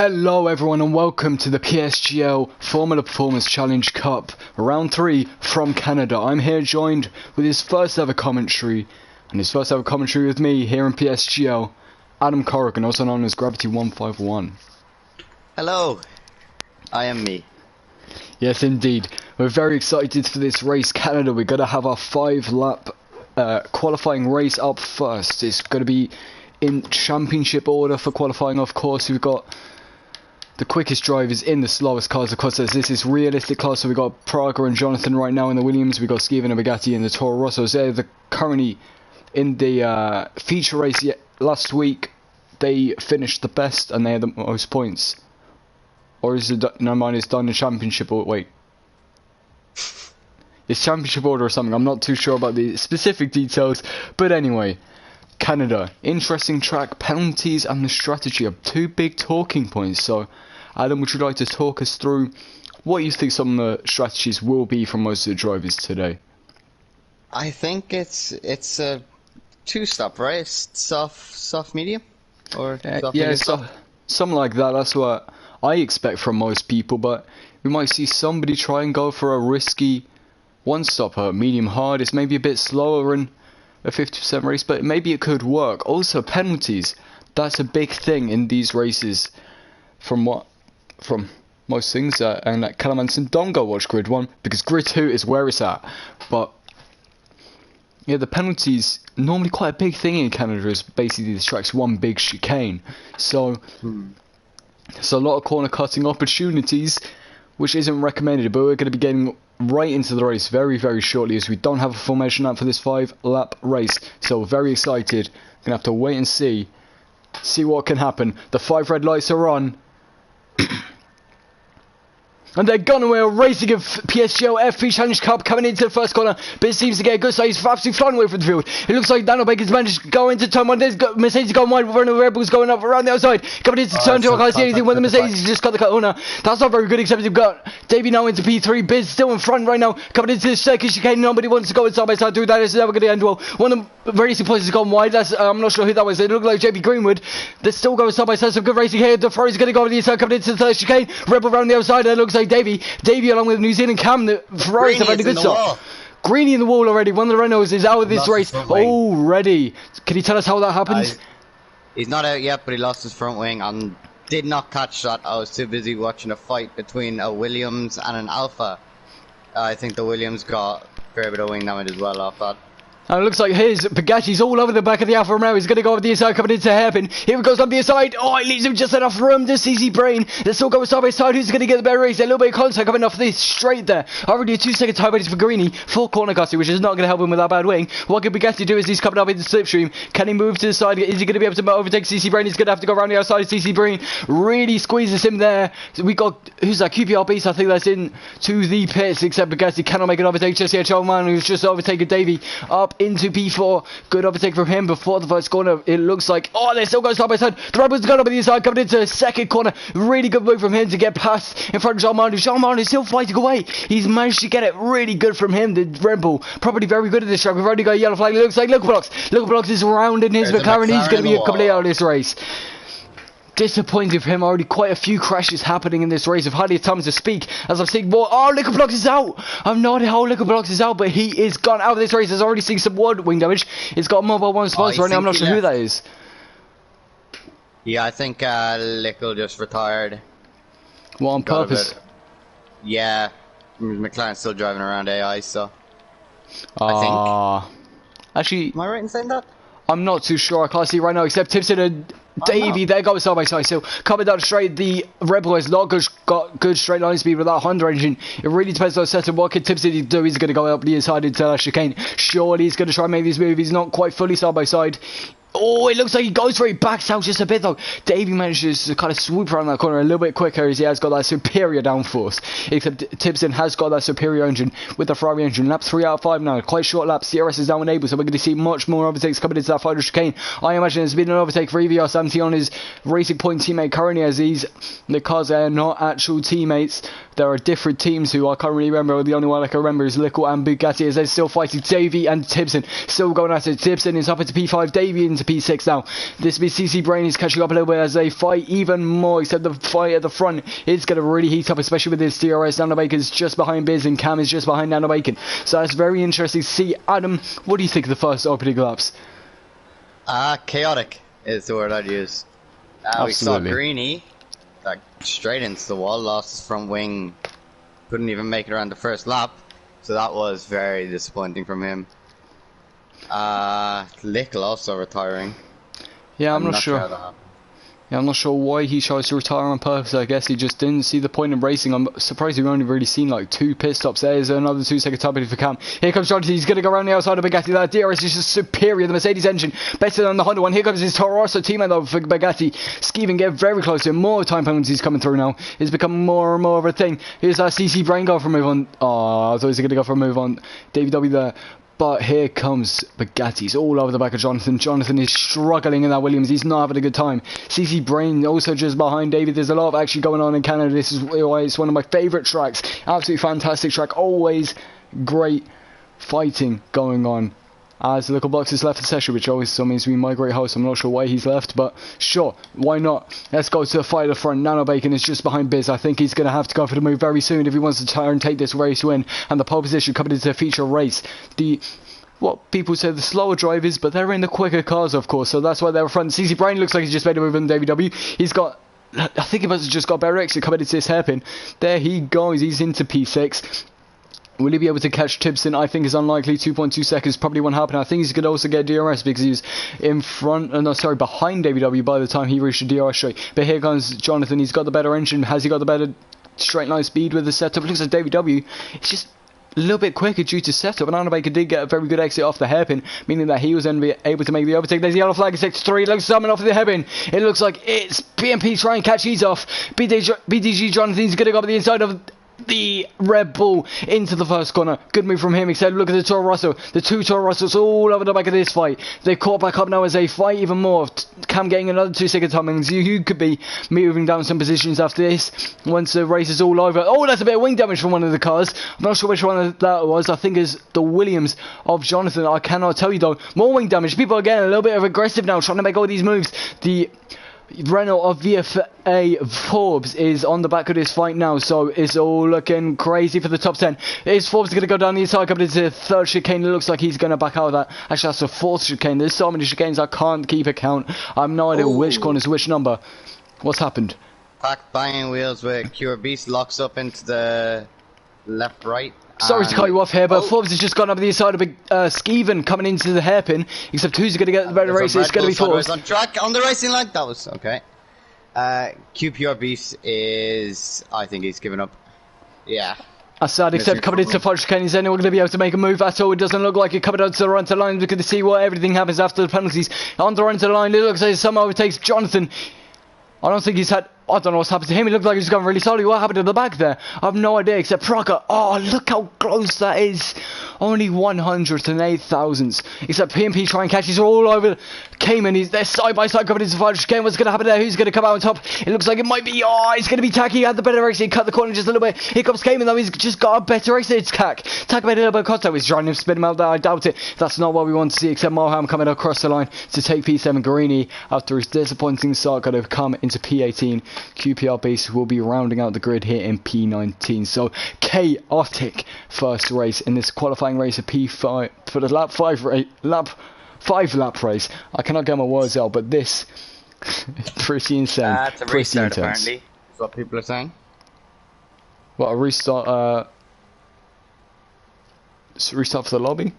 Hello everyone and welcome to the PSGL Formula Performance Challenge Cup Round 3 from Canada. I'm here joined with his first ever commentary with me here in PSGL, Adam Corrigan, also known as Gravity151. Hello, I am me. Yes indeed, we're very excited for this race. Canada, we're going to have our 5-lap qualifying race up first. It's going to be in championship order for qualifying. Of course, we've got the quickest drivers in the slowest cars. Of course, this is realistic class, so we've got Praga and Jonathan right now in the Williams. We've got Steven and Bugatti in the Toro Rossos. They're currently in the feature race. Last week, they finished the best and they had the most points. Or is it, no mind, it's done in championship order. Wait. It's championship order or something. I'm not too sure about the specific details. But anyway, Canada, interesting track, penalties and the strategy are two big talking points. So, Adam, would you like to talk us through what you think some of the strategies will be from most of the drivers today? I think it's a two-stop, right? Soft medium? Or soft yeah, medium, so, something like that. That's what I expect from most people, but we might see somebody try and go for a risky one-stopper, medium hard. It's maybe a bit slower in a 50% race, but maybe it could work. Also, penalties. That's a big thing in these races. From most things, and that Calamanson, don't go watch Grid 1 because Grid 2 is where it's at. But yeah, the penalties normally quite a big thing in Canada. Is basically this track's one big chicane. So there's a lot of corner cutting opportunities, which isn't recommended. But we're going to be getting right into the race very, very shortly, as we don't have a formation up for this 5-lap race. So very excited. Gonna have to wait and see what can happen. The 5 red lights are on. And they're gone, and we're racing a PSGL F3 Challenge Cup coming into the first corner, but it seems to get a good start. He's absolutely flying away from the field. It looks like Daniel Baker's managed to go into turn 1. There's Mercedes going wide, with the Red Bulls going up around the outside. Coming into turn 2, I can't see anything when the Mercedes just got the corner. That's not very good, except we've got Davey now into P3. Biz still in front right now, coming into the second chicane. Nobody wants to go side by side through that. It's never going to end well. One of the racing points has gone wide. That's I'm not sure who that was. It looked like JP Greenwood. They're still going side by side. Some good racing here. The Ferrari's going to go over the inside, coming into the third chicane. Rebel around the outside. It looks like Davey along with New Zealand Cam. The Ferraris have had a good start. Greeny in the wall already. One of the Renaults is out of this race already. Can you tell us how that happened? He's not out yet, but he lost his front wing and did not catch that. I was too busy watching a fight between a Williams and an Alpha. I think the Williams got a fair bit of wing damage as well off that. And it looks like his Bugatti's all over the back of the Alfa Romeo. He's going to go over the inside, coming into hairpin. Here he goes on the inside. Oh, it leaves him just enough room to CC Brain. They're still going side by side. Who's going to get the better race? A little bit of contact coming off this straight there. Already a 2-second time race for Guarini. Full corner Gusty, which is not going to help him with that bad wing. What can Bugatti do as he's coming up into slipstream? Can he move to the side? Is he going to be able to overtake CC Brain? He's going to have to go around the outside. CC Brain really squeezes him there. So we got, who's that? QPR Beast, I think that's in to the pits, except Bugatti cannot make an overtake just yet. Chalman, who's just overtaken Davey up into P4. Good overtake from him before the first corner. It looks like, oh, they're still going side by side. The Rebels got up on the inside, coming into the second corner. Really good move from him to get past in front of Jean-Marc. Jean-Marc is still fighting away. He's managed to get it really good from him. The Red Bull, probably very good at this track. We've already got a yellow flag. It looks like Luke Blocks is rounding his McLaren. He's going to be completely out of this race. Disappointing for him. Already quite a few crashes happening in this race. I've hardly time to speak as I'm seeing more. Oh, Liquor Blocks is out. I've no idea how Liquor Blocks is out, but he is gone out of this race. I've already seen some wood wing damage. He's got a mobile one sponsor right now. I'm not sure who that is. Yeah, I think Lickle just retired. Well, on purpose. Yeah, McLaren's still driving around AI, so I think. Actually, am I right in saying that? I'm not too sure. I can't see right now, except Tipson and Davey. They're going side by side. So coming down straight, the Rebel has not got good straight line speed with that Honda engine. It really depends on setting. What can Tipson do? He's going to go up the inside into that chicane. Surely he's going to try and make this move. He's not quite fully side by side. Oh, it looks like he goes for it. He backs out just a bit though. Davey manages to kind of swoop around that corner a little bit quicker, as he has got that superior downforce. Except Tipson has got that superior engine with the Ferrari engine. Lap 3 out of 5 now. Quite short laps. CRS is now enabled, so we're going to see much more overtakes coming into that final chicane. I imagine there's been an overtake for EVR Samti on his Racing Point teammate currently, as the cars are not actual teammates. There are different teams who I can't really remember. The only one I can remember is Lickle and Bugatti, as they're still fighting. Davey and Tipson still going at it. Tipson is up into P5. Davey into into P6 now. This will be CC Brain is catching up a little bit as they fight even more, except the fight at the front is going to really heat up, especially with this DRS. Nano Bacon's just behind Biz and Cam is just behind Nano Bacon. So that's very interesting to see. Adam, what do you think of the first opening laps? Chaotic is the word I'd use. We saw Greeny like straight into the wall, lost his front wing, couldn't even make it around the first lap, so that was very disappointing from him. Little also retiring. Yeah, I'm not sure. Yeah, I'm not sure why he chose to retire on purpose. I guess he just didn't see the point in racing. I'm surprised we've only really seen like 2 pit stops. There's another 2-second top for Cam. Here comes Jonathan. He's going to go around the outside of Bugatti. That DRS is just superior. The Mercedes engine better than the Honda one. Here comes his Toro Rosso teammate though for Bugatti. Skeeving get very close to him. More time penalties coming through now. It's become more and more of a thing. Here's our CC Brain go for a move on. Oh, I thought he was going to go for a move on Davey W there. But here comes Bugatti's all over the back of Jonathan. Jonathan is struggling in that Williams. He's not having a good time. CC Brain also just behind David. There's a lot of action going on in Canada. This is why it's one of my favourite tracks. Absolutely fantastic track. Always great fighting going on. As the little box is left the session, which always still means we migrate host. I'm not sure why he's left, but sure, why not? Let's go to the fight at the front. Nano Bacon is just behind Biz. I think he's going to have to go for the move very soon if he wants to try and take this race win. And the pole position coming into the feature race. What people say the slower drivers, but they're in the quicker cars, of course, so that's why they're front. CC Brain looks like he's just made a move on WW. He's got, I think he must have just got better exit coming into this hairpin. There he goes, he's into P6. Will he be able to catch Tibson? I think is unlikely. 2.2 seconds probably won't happen. I think he's going to also get DRS because he was in front, behind WW by the time he reached the DRS straight. But here comes Jonathan. He's got the better engine. Has he got the better straight line speed with the setup? It looks like WW. It's just a little bit quicker due to setup, and Nano Bacon did get a very good exit off the hairpin, meaning that he was then able to make the overtake. There's the yellow flag in sector 3. It looks something off the hairpin. It looks like it's BMP trying to catch these off. BDG Jonathan's going to go up the inside of the Red Bull into the first corner. Good move from him. Except look at the Toro Rosso. The 2 Toro Rossos all over the back of this fight. They've caught back up now as they fight even more. Cam getting another 2-second timings. You could be moving down some positions after this once the race is all over. Oh, that's a bit of wing damage from one of the cars. I'm not sure which one that was. I think it's the Williams of Jonathan. I cannot tell you though. More wing damage. People are getting a little bit of aggressive now, trying to make all these moves. The Renault of VFA Forbes is on the back of this fight now, so it's all looking crazy for the top 10. Is Forbes going to go down the inside, coming into the 3rd chicane? It looks like he's going to back out of that. Actually, that's the 4th chicane. There's so many chicanes I can't keep a count. I have no idea which corner is which number. What's happened? Pack banging wheels with QR Beast locks up into the left-right. Sorry to cut you off here, but Forbes has just gone up the inside of Skeven coming into the hairpin. Except who's going to get the better race? It's going to be Forbes. On track, on the racing line. That was okay. QPR Beast is, I think he's given up. Yeah. That's sad, except coming into Fudge Kenny, is anyone going to be able to make a move at all? It doesn't look like it coming out to the run to the line. We're going to see what everything happens after the penalties. On the run to the line, it looks like somehow overtakes Jonathan. I don't think he's had... I don't know what's happened to him. He looked like he's gone really slowly. What happened to the back there? I have no idea, except Procker. Oh, look how close that is. Only 108 thousandths. Except PMP try and catch. He's all over Cayman. They're side by side coming into the final game. What's going to happen there? Who's going to come out on top? It looks like it might be... Oh, it's going to be Tacky. He had the better exit. He cut the corner just a little bit. Here comes Cayman, though. He's just got a better exit. It's Tack. Tack made a little bit of contact. He's trying to spin him out there. I doubt it. That's not what we want to see, except Moham coming across the line to take P7 Guarini after his disappointing start. Got to come into P18. QPR Base will be rounding out the grid here in P19. So chaotic first race in this qualifying race of P5 for the lap 5 lap race. I cannot get my words out, but this pretty insane. It's a pretty restart intense. apparently. That's what people are saying. What, a restart? Restart for the lobby?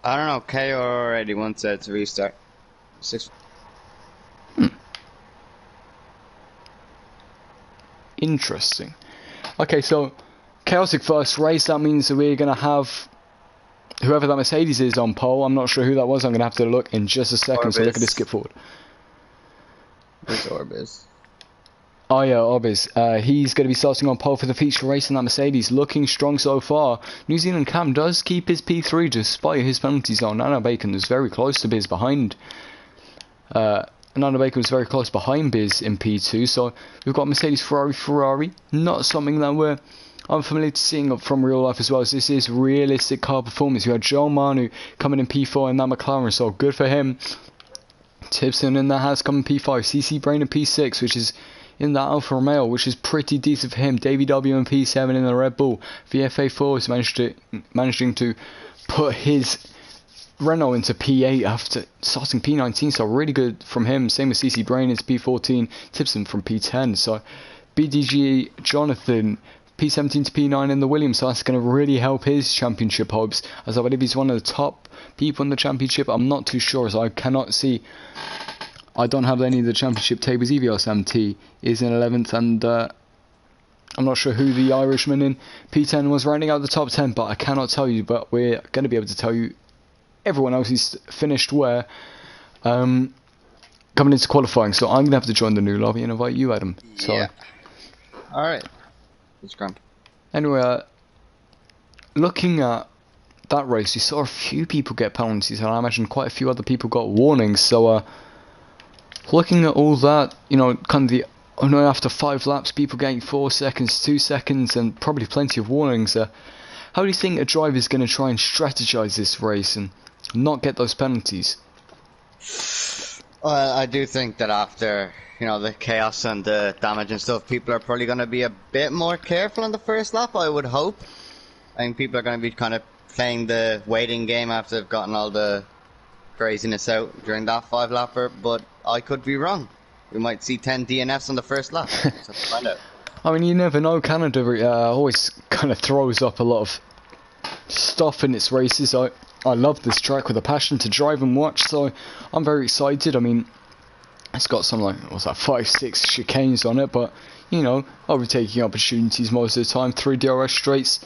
I don't know. KO already once said it's a restart. 6. Interesting. Okay, so chaotic first race. That means that we're going to have whoever that Mercedes is on pole. I'm not sure who that was. I'm going to have to look in just a second. So look at this skip forward. Where's Orbis? Oh yeah, Orbis. He's going to be starting on pole for the feature race in that Mercedes. Looking strong so far. New Zealand Cam does keep his P3 despite his penalties on. Nano Bacon is very close to Biz behind. Nano Bacon was very close behind Biz in P2, so we've got Mercedes, Ferrari. Not something that we're I'm familiar to seeing from real life as well, as this is realistic car performance. You had Joel Manu coming in P4 in that McLaren, so good for him. Tipson in that has come in P5, CC Brain in P6, which is in that Alfa Romeo, which is pretty decent for him. Davey W in P7 in the Red Bull. VFA4 is managing to put his Renault into P8 after starting P19, so really good from him. Same with CC Brain is P14, Tipson from P10. So BDG Jonathan P17 to P9 in the Williams, so that's going to really help his championship hopes, as I believe he's one of the top people in the championship. I'm not too sure, as I cannot see. I don't have any of the championship tables. EVS MT is in 11th, and I'm not sure who the Irishman in P10 was rounding out the top 10, but I cannot tell you. But we're going to be able to tell you everyone else who's finished where coming into qualifying. So I'm going to have to join the new lobby and invite you, Adam. So, yeah. Alright. It's grand. Anyway, looking at that race, you saw a few people get penalties, and I imagine quite a few other people got warnings. So, looking at all that, you know, kind of after 5 laps, people getting 4 seconds, 2 seconds, and probably plenty of warnings. How do you think a driver is going to try and strategize this race and not get those penalties? Well, I do think that after, you know, the chaos and the damage and stuff, people are probably going to be a bit more careful on the first lap, I would hope. I think people are going to be kind of playing the waiting game after they've gotten all the craziness out during that 5-lapper, but I could be wrong. We might see 10 DNFs on the first lap. So let's find out. I mean, you never know. Canada always kind of throws up a lot of stuff in its races. I love this track with a passion to drive and watch, so I'm very excited. I mean, it's got some, like, what's that, 5-6 chicanes on it, but, you know, overtaking opportunities most of the time. 3 DRS straights,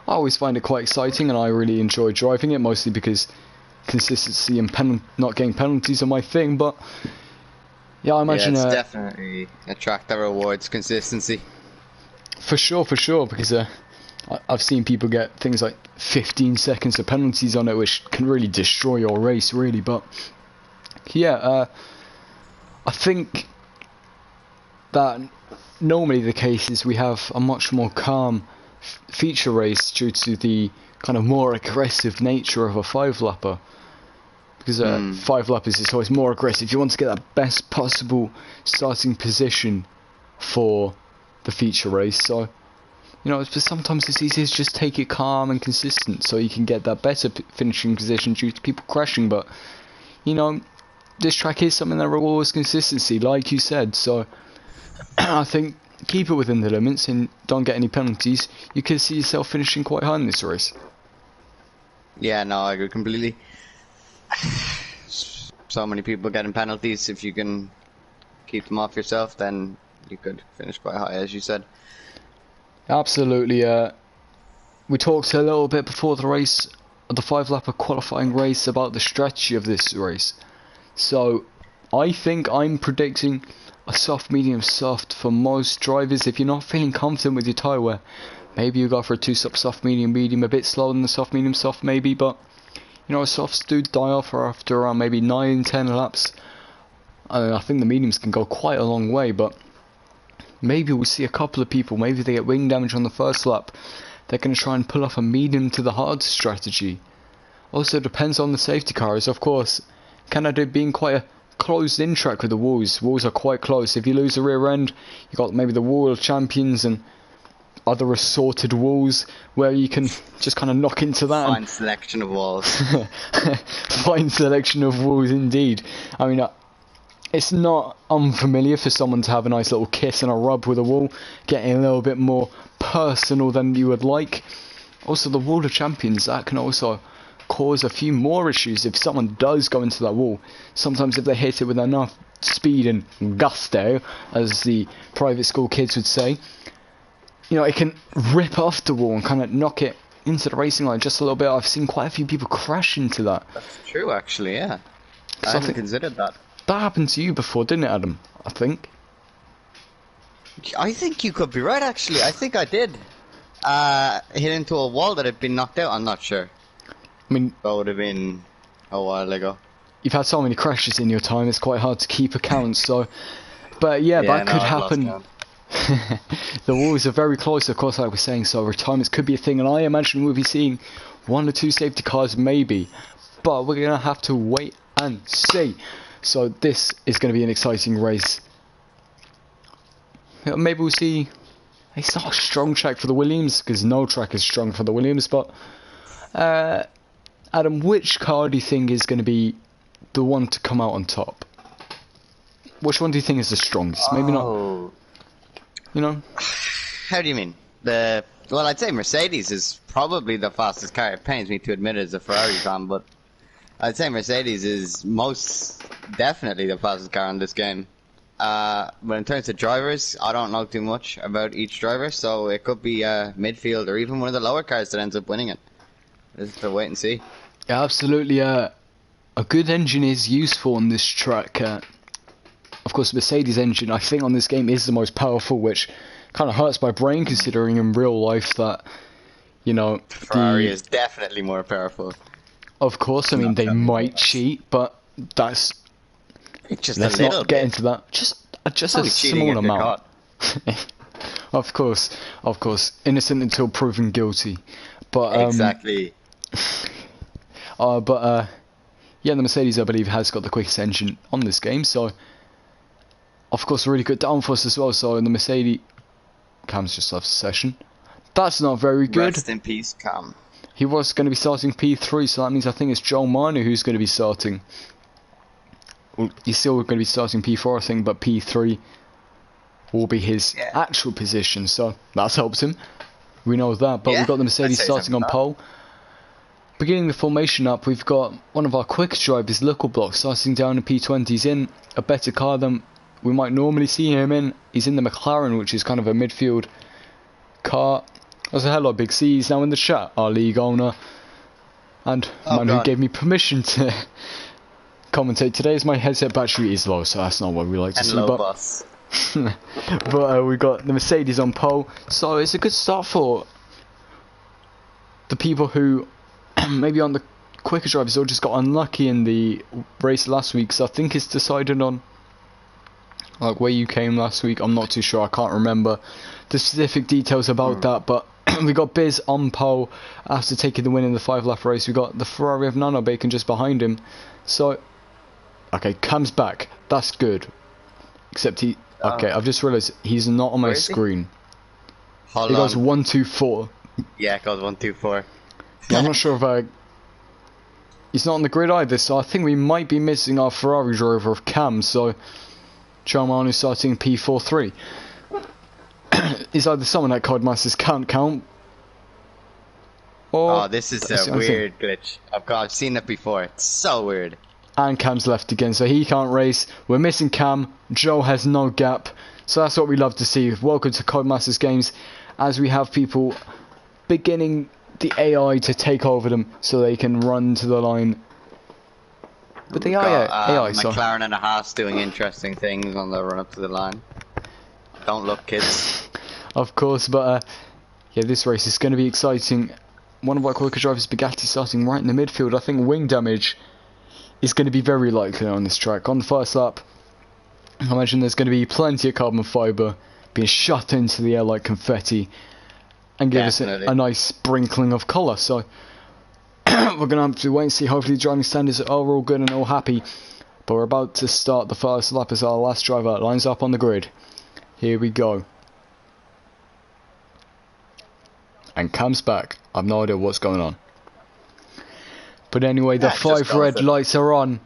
I always find it quite exciting, and I really enjoy driving it, mostly because consistency and not getting penalties are my thing. But yeah, I imagine it's definitely a track that rewards consistency. For sure, because I've seen people get things like 15 seconds of penalties on it, which can really destroy your race, really. But yeah, I think that normally the case is we have a much more calm feature race due to the kind of more aggressive nature of a 5-lapper. Because 5-lappers is always more aggressive. You want to get that best possible starting position for the feature race. So, you know, sometimes it's easier to just take it calm and consistent, so you can get that better finishing position due to people crashing. But, you know, this track is something that rewards consistency, like you said. So, I think keep it within the limits and don't get any penalties. You could see yourself finishing quite high in this race. Yeah, no, I agree completely. So many people getting penalties. If you can keep them off yourself, then you could finish quite high, as you said. Absolutely. We talked a little bit before the race, the 5-lapper qualifying race, about the strategy of this race. So I think I'm predicting a soft, medium, soft for most drivers. If you're not feeling confident with your tyre wear, maybe you go for a 2-stop soft, medium, medium, a bit slower than the soft, medium, soft maybe, but you know, softs do die off after around maybe 9-10 laps. I think the mediums can go quite a long way, but maybe we'll see a couple of people, maybe they get wing damage on the first lap, they're going to try and pull off a medium to the hard strategy. Also depends on the safety cars, of course. Canada being quite a closed-in track with the walls. Walls are quite close. If you lose the rear end, you got maybe the wall of champions and other assorted walls where you can just kind of knock into that. Fine selection of walls. Fine selection of walls indeed. I mean, it's not unfamiliar for someone to have a nice little kiss and a rub with a wall, getting a little bit more personal than you would like. Also, the wall of champions, that can also cause a few more issues if someone does go into that wall. Sometimes if they hit it with enough speed and gusto, as the private school kids would say, you know, it can rip off the wall and kind of knock it into the racing line just a little bit. I've seen quite a few people crash into that. That's true, actually, yeah. I hadn't considered that. That happened to you before, didn't it, Adam? I think. I think you could be right, actually. I think I did. Hit into a wall that had been knocked out, I'm not sure. I mean, that would have been a while ago. You've had so many crashes in your time, it's quite hard to keep account, so... But yeah, that could happen The walls are very close, of course, like we're saying, so retirements could be a thing, and I imagine we'll be seeing 1 or 2 safety cars maybe, but we're gonna have to wait and see. So this is gonna be an exciting race. Maybe we'll see. It's not a strong track for the Williams, because no track is strong for the Williams, but Adam, which car do you think is going to be the one to come out on top? Which one do you think is the strongest? Maybe not, you know? How do you mean? Well, I'd say Mercedes is probably the fastest car. It pains me to admit it as a Ferrari fan, but I'd say Mercedes is most definitely the fastest car in this game. But in terms of drivers, I don't know too much about each driver, so it could be midfield or even one of the lower cars that ends up winning it. Just to wait and see. Yeah, absolutely. A good engine is useful on this track. Of course, Mercedes engine, I think, on this game is the most powerful, which kind of hurts my brain considering in real life that, you know, Ferrari is definitely more powerful. Of course, I mean, they might cheat, but that's... Just Let's a little not get bit. into that. Just a small amount. Of course, innocent until proven guilty. But exactly. yeah, the Mercedes, I believe, has got the quickest engine on this game. So, of course, a really good downforce as well. So, in the Mercedes, Cam's just left the session. That's not very good. Rest in peace, Cam. He was going to be starting P3, so that means I think it's Joel Marner who's going to be starting. Well, he's still going to be starting P4, I think, but P3 will be his actual position, so that's helped him. We know that, but we've got the Mercedes starting on pole. Beginning the formation up, we've got one of our quick drivers, Littleblock, starting down in P20. He's in a better car than we might normally see him in. He's in the McLaren, which is kind of a midfield car. There's a hello, Big C. He's now in the chat, our league owner. And the man who gave me permission to commentate today, as my headset battery is low, so that's not what we like to see. But we got the Mercedes on pole, so it's a good start for the people who maybe on the quicker drivers or just got unlucky in the race last week. So I think it's decided on like where you came last week. I'm not too sure, I can't remember the specific details about that, but we got Biz on pole after taking the win in the 5-lap race. We got the Ferrari of Nano Bacon just behind him, so okay, Cam's back, that's good, except he okay, I've just realised he's not on my screen. He goes 1, 2, 4. Yeah, it goes 1, 2, 4. Yeah, I'm not sure if he's not on the grid either, so I think we might be missing our Ferrari driver of Cam, so Charmanu starting P43. Is either someone that Codemasters can't count, or this is a weird glitch. I've seen it before, it's so weird. And Cam's left again, so he can't race. We're missing Cam. Joe has no gap, so that's what we love to see. Welcome to Codemasters Games, as we have people beginning the AI to take over them so they can run to the line. But the AI, so McLaren and a Haas doing interesting things on the run up to the line. Don't look, kids. Of course, but yeah, this race is going to be exciting. One of our quicker drivers, Bugatti, starting right in the midfield. I think wing damage is going to be very likely on this track. On the first lap, I imagine there's going to be plenty of carbon fibre being shot into the air like confetti and give us a nice sprinkling of colour. So we're going to have to wait and see. Hopefully the driving standards are all good and all happy. But we're about to start the first lap as our last driver lines up on the grid. Here we go. And Cam's back. I've no idea what's going on. But anyway, the 5 red lights are on.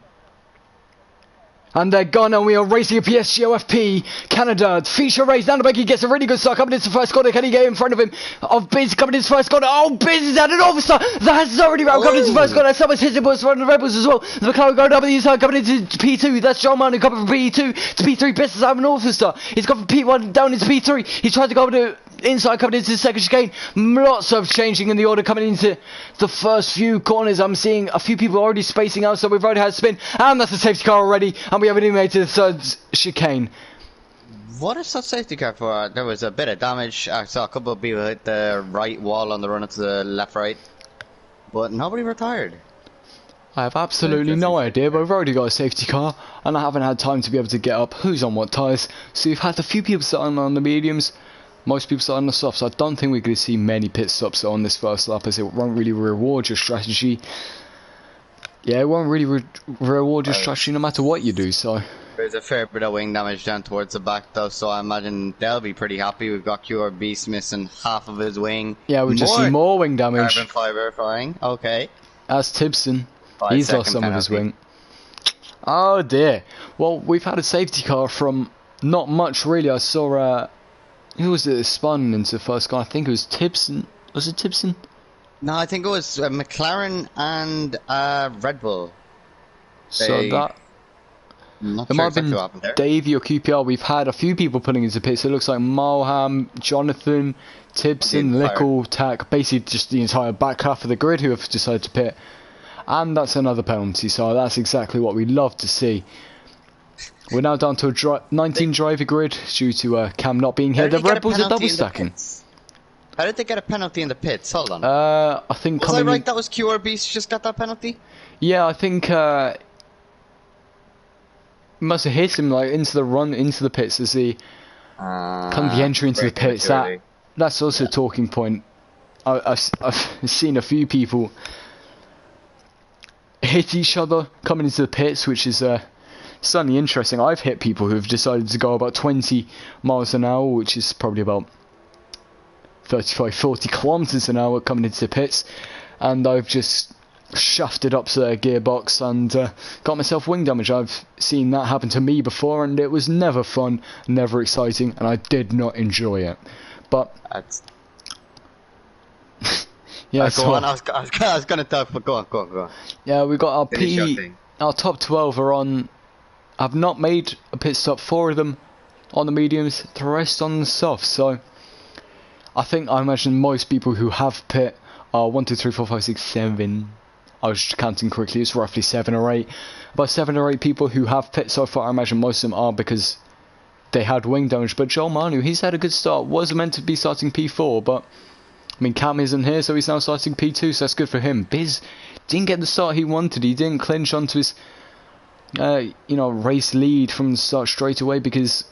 And they're gone, and we are racing a PSGL FP Canada feature race. Nanobeki gets a really good start coming into the first corner. Can he get in front of him? Of Biz coming into the first corner. Oh, Biz is at an overstart. That's already round coming into the first corner. Someone's hitting boys from the Rebels as well. The McLaren going up the inside coming into P2. That's John Mann coming from P2 to P3. Biz is having an awful start. He's gone from P1 down into P3. He's tried to go to inside coming into the second chicane. Lots of changing in the order coming into the first few corners. I'm seeing a few people already spacing out, so we've already had a spin, and that's a safety car already, and we haven't even made to the third chicane. What is that safety car for? There was a bit of damage. I saw a couple of people hit the right wall on the run up to the left right, but nobody retired. I have absolutely no idea, but I've already got a safety car, and I haven't had time to be able to get up who's on what tyres. So you've had a few people starting on the mediums, most people starting on the softs. I don't think we're going to see many pit stops on this first lap, as it won't really reward your strategy. Yeah, it won't really reward your strategy no matter what you do, so... There's a fair bit of wing damage down towards the back though, so I imagine they'll be pretty happy. We've got QR Beast missing half of his wing. Yeah, we just see more wing damage. Carbon fibre firing, okay. As Tibson, he's lost some of his wing. Oh dear. Well, we've had a safety car from not much really. I saw, who was it spun into the first car? I think it was Tibson. Was it Tibson? No, I think it was McLaren and Red Bull. So that... It might have been Davey or QPR. We've had a few people putting into pits. It looks like Malham, Jonathan, Tibson, Lickle, Tack, basically just the entire back half of the grid who have decided to pit. And that's another penalty, so that's exactly what we love to see. We're now down to a 19 driver grid due to Cam not being here. The Red Bulls are double stacking. How did they get a penalty in the pits? Hold on. I think... Was I right that was QR Beast just got that penalty? Yeah, I think... must have hit him like into the pits as he come the entry into the pits. That's also a talking point. I've seen a few people hit each other coming into the pits, which is certainly interesting. I've hit people who have decided to go about 20 miles an hour, which is probably about 35-40 kilometers an hour coming into the pits, and I've just shafted up to their gearbox and got myself wing damage. I've seen that happen to me before, and it was never fun, never exciting, and I did not enjoy it. But yeah, go on. I was gonna talk, but go on. Yeah, we got our top 12 are on. I've not made a pit stop. 4 of them on the mediums, the rest on the softs. So I imagine most people who have pit are 1, 2, 3, 4, 5, 6, 7. I was just counting quickly, it's roughly 7 or 8. About 7 or 8 people who have pit so far. I imagine most of them are because they had wing damage. But Joel Manu, he's had a good start. Was meant to be starting P4, but I mean, Cam isn't here, so he's now starting P2, so that's good for him. Biz didn't get the start he wanted. He didn't clinch onto his race lead from the start straight away because,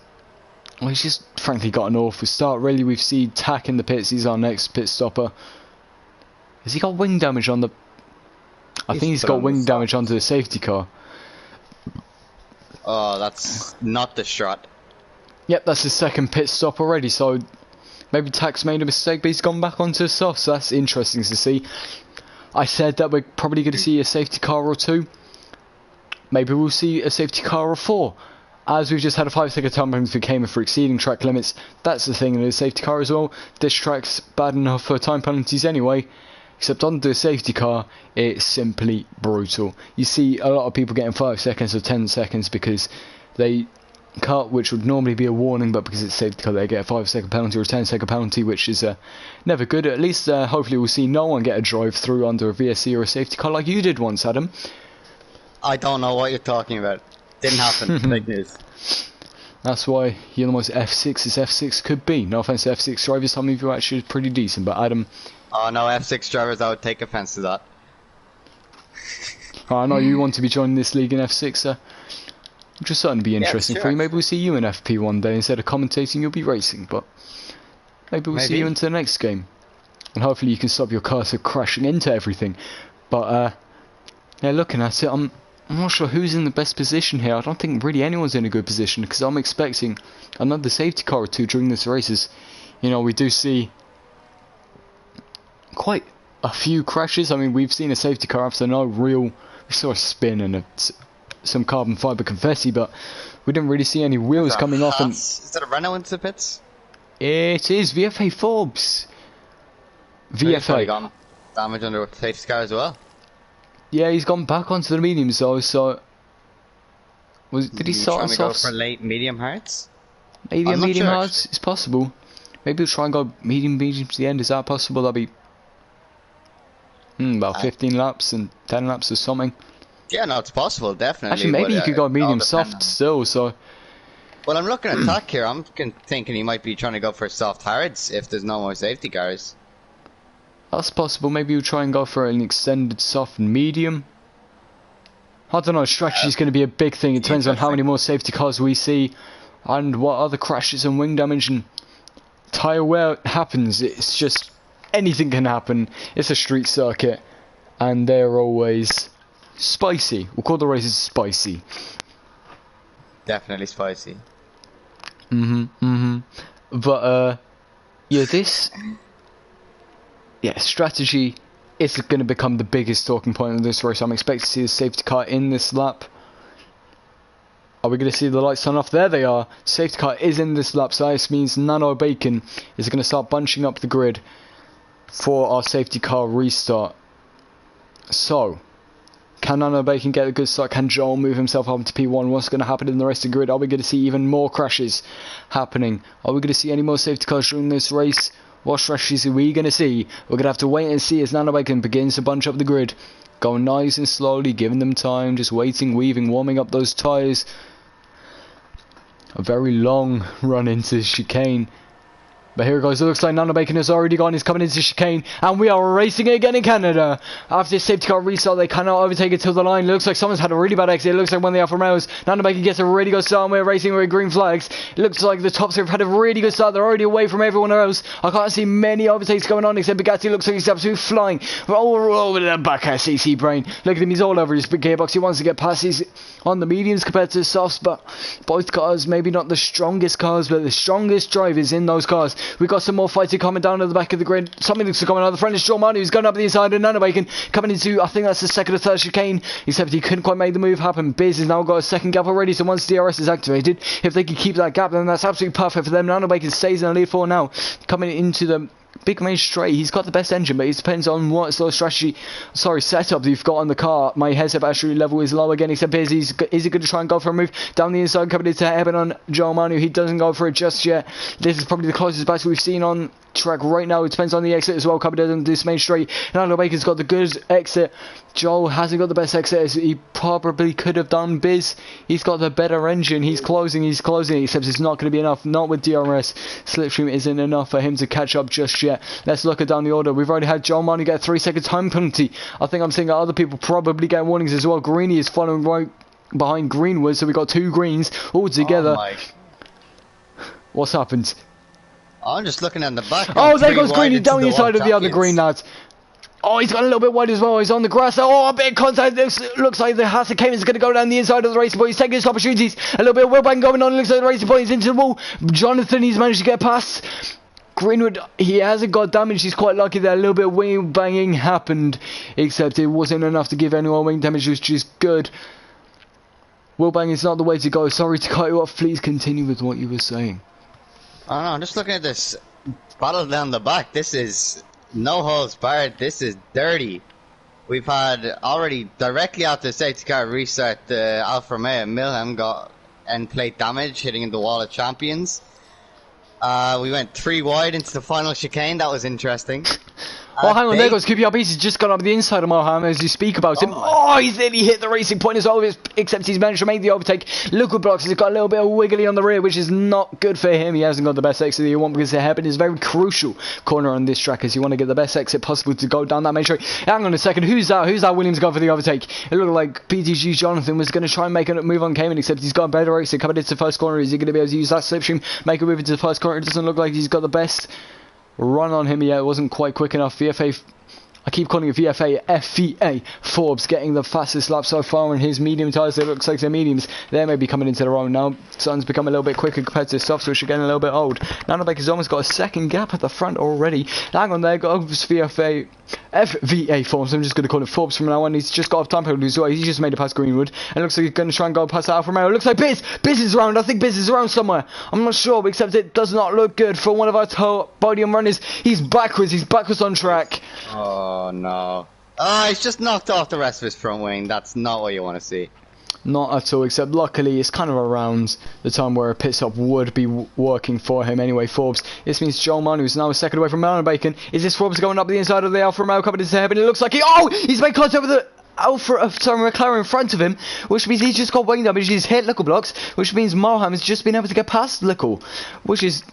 well, he's just frankly got an awful start. Really, we've seen Tack in the pits. He's our next pit stopper. Has he got wing damage on the... I think he's got wing damage onto the safety car. Oh, that's not the shot. Yep, that's his second pit stop already, so maybe Tack's made a mistake, but he's gone back onto the soft, so that's interesting to see. I said that we're probably going to see a safety car or 2. Maybe we'll see a safety car or 4. As we've just had a 5-second time penalty for exceeding track limits. That's the thing in the safety car as well. This track's bad enough for time penalties anyway. Except on the safety car, it's simply brutal. You see a lot of people getting 5 seconds or 10 seconds because they cut, which would normally be a warning, but because it's safety car, they get a 5-second penalty or a 10-second penalty, which is never good. At least, hopefully, we'll see no one get a drive through under a VSC or a safety car like you did once, Adam. I don't know what you're talking about. Didn't happen. Fake news. That's why you're the most F6 as F6 could be. No offense to F6 drivers, some of you are actually pretty decent, but Adam... Oh no, F6 drivers, I would take offense to that. I know you want to be joining this league in F6, which will certainly be interesting for you. Maybe we'll see you in FP one day. Instead of commentating, you'll be racing, but maybe we'll see you into the next game. And hopefully you can stop your cursor crashing into everything. But, yeah, looking at it, I'm not sure who's in the best position here. I don't think really anyone's in a good position, because I'm expecting another safety car or 2 during this races. You know, we do see quite a few crashes. I mean, we've seen a safety car after we saw a spin and some carbon fibre confetti, but we didn't really see any wheels coming off. And is that a Renault into the pits? It is VFA Forbes. VFA got damage under a safety car as well. Yeah, he's gone back onto the mediums though. So did he start on softs? Go for late medium hards? Maybe a medium hards. It's possible. Maybe we'll try and go medium to the end. Is that possible? That'll be about 15 laps and 10 laps or something. Yeah, no, it's possible, definitely. Actually, maybe you could go medium soft still, so... Well, I'm looking at Tack here. I'm thinking he might be trying to go for soft hards if there's no more safety cars. That's possible. Maybe we'll try and go for an extended soft and medium. I don't know, strategy's going to be a big thing. It depends on how many more safety cars we see and what other crashes and wing damage and tyre wear happens. It's just anything can happen. It's a street circuit and they're always spicy. We'll call the races spicy. Definitely spicy. But yeah, strategy is going to become the biggest talking point of this race. I'm expecting to see the safety car in this lap. Are we going to see the lights turn off? There they are. Safety car is in this lap, so this means Nano Bacon is going to start bunching up the grid for our safety car restart. So, can Nano Bacon get a good start? Can Joel move himself up to P1? What's going to happen in the rest of the grid? Are we going to see even more crashes happening? Are we going to see any more safety cars during this race? What strategies are we going to see? We're going to have to wait and see as Nano Bacon begins to bunch up the grid. Going nice and slowly, giving them time, just waiting, weaving, warming up those tyres. A very long run into chicane. But here it goes, it looks like Nano Bacon has already gone, he's coming into chicane, and we are racing again in Canada. After this safety car restart, they cannot overtake it till the line. It looks like someone's had a really bad exit. It looks like one of the Alfa Romeos. Nano Bacon gets a really good start, and we're racing with green flags. It looks like the top three have had a really good start. They're already away from everyone else. I can't see many overtakes going on, except Bugatti looks like he's absolutely flying. We're all over the back at CC Brain. Look at him, he's all over his big gearbox. He wants to get past. He's on the mediums compared to the softs, but both cars, maybe not the strongest cars, but the strongest drivers in those cars. We've got some more fighting coming down to the back of the grid. Something looks to come on the front. It's Joel Manu who's going up the inside, and Nano Bacon coming into, I think that's the second or third chicane, except he couldn't quite make the move happen. Biz has now got a second gap already, so once DRS is activated, if they can keep that gap, then that's absolutely perfect for them. Nano Bacon stays in the lead 4 now, coming into the big main straight. He's got the best engine, but it depends on what sort of setup you've got on the car. My headset battery level is low again, except is he going to try and go for a move down the inside, coming into heaven on Joel Manu. He doesn't go for it just yet. This is probably the closest battle we've seen on track right now. It depends on the exit as well, coming in this main straight. Nano Bacon's got the good exit. Joel hasn't got the best exit as he probably could have done. Biz, he's got the better engine. He's closing, except it's not going to be enough. Not with DRS. Slipstream isn't enough for him to catch up just yet. Let's look at down the order. We've already had Joel Manu get a 3-second time penalty. I think I'm seeing other people probably get warnings as well. Greeny is following right behind Greenwood, so we've got 2 greens all together. What's happened? I'm just looking at the back. Oh, there goes Greeny down the inside of the other green, lads. Oh, he's got a little bit wide as well. He's on the grass. Oh, a bit of contact. Looks like the Haas Cayman is going to go down the inside of the racing point. He's taking his opportunities. A little bit of wheelbang going on. Looks like the racing point is into the wall. Jonathan, he's managed to get past. Greenwood, he hasn't got damage. He's quite lucky that a little bit of wing banging happened, except it wasn't enough to give anyone wing damage, which is good. Wheelbang is not the way to go. Sorry to cut you off. Please continue with what you were saying. I don't know, I'm just looking at this battle down the back. This is no holds barred. This is dirty. We've had already directly after the safety car restart, the Alfa Romeo Milham got end plate damage, hitting the wall of champions. We went 3 wide into the final chicane. That was interesting. Oh, hang on, there goes QPR Beast. He's just gone up the inside of Mohammed as you speak about him. Oh, he's nearly hit the racing point as well, except he's managed to make the overtake. Liquid Blocks has got a little bit of wiggly on the rear, which is not good for him. He hasn't got the best exit that you want, because the hairpin is a very crucial corner on this track, as you want to get the best exit possible to go down that main straight. Hang on a second, who's that? Who's that Williams got for the overtake? It looked like PTG Jonathan was going to try and make a move on Cayman, except he's got a better exit coming into the first corner. Is he going to be able to use that slipstream, make a move into the first corner? It doesn't look like he's got the best run on him yet. It wasn't quite quick enough. VFA, I keep calling it VFA, FVA. Forbes getting the fastest lap so far on his medium tyres. It looks like they're mediums. They may be coming into their own now. Sun's become a little bit quicker compared to the softs, which are getting a little bit old. Nano Bacon's almost got a second gap at the front already. Hang on, there goes VFA, FVA Forbes. I'm just going to call it Forbes from now on. He's just got off time penalty as well. He's just made it past Greenwood. And it looks like he's going to try and go past Alfa Romeo. It looks like Biz is around. I think Biz is around somewhere. I'm not sure, except it does not look good for one of our top podium runners. He's backwards on track. Oh no. He's just knocked off the rest of his front wing. That's not what you want to see. Not at all, except luckily it's kind of around the time where a pit stop would be working for him anyway. Forbes, this means Joel Manu is now a second away from Nano Bacon. Is this Forbes going up the inside of the Alfa Romeo coming into heaven? It looks like he's made contact with the McLaren in front of him, which means he's just got wing damage. He's hit Lickle Blocks, which means Moham has just been able to get past Lickle, which is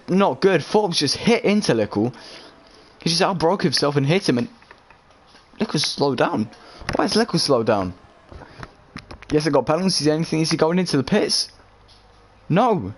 not good. Forbes just hit into Lickle. He just outbroke himself and hit him, and Lickle's slowed down. Why is Lickle slowed down? He hasn't got penalties or anything. Is he going into the pits? No.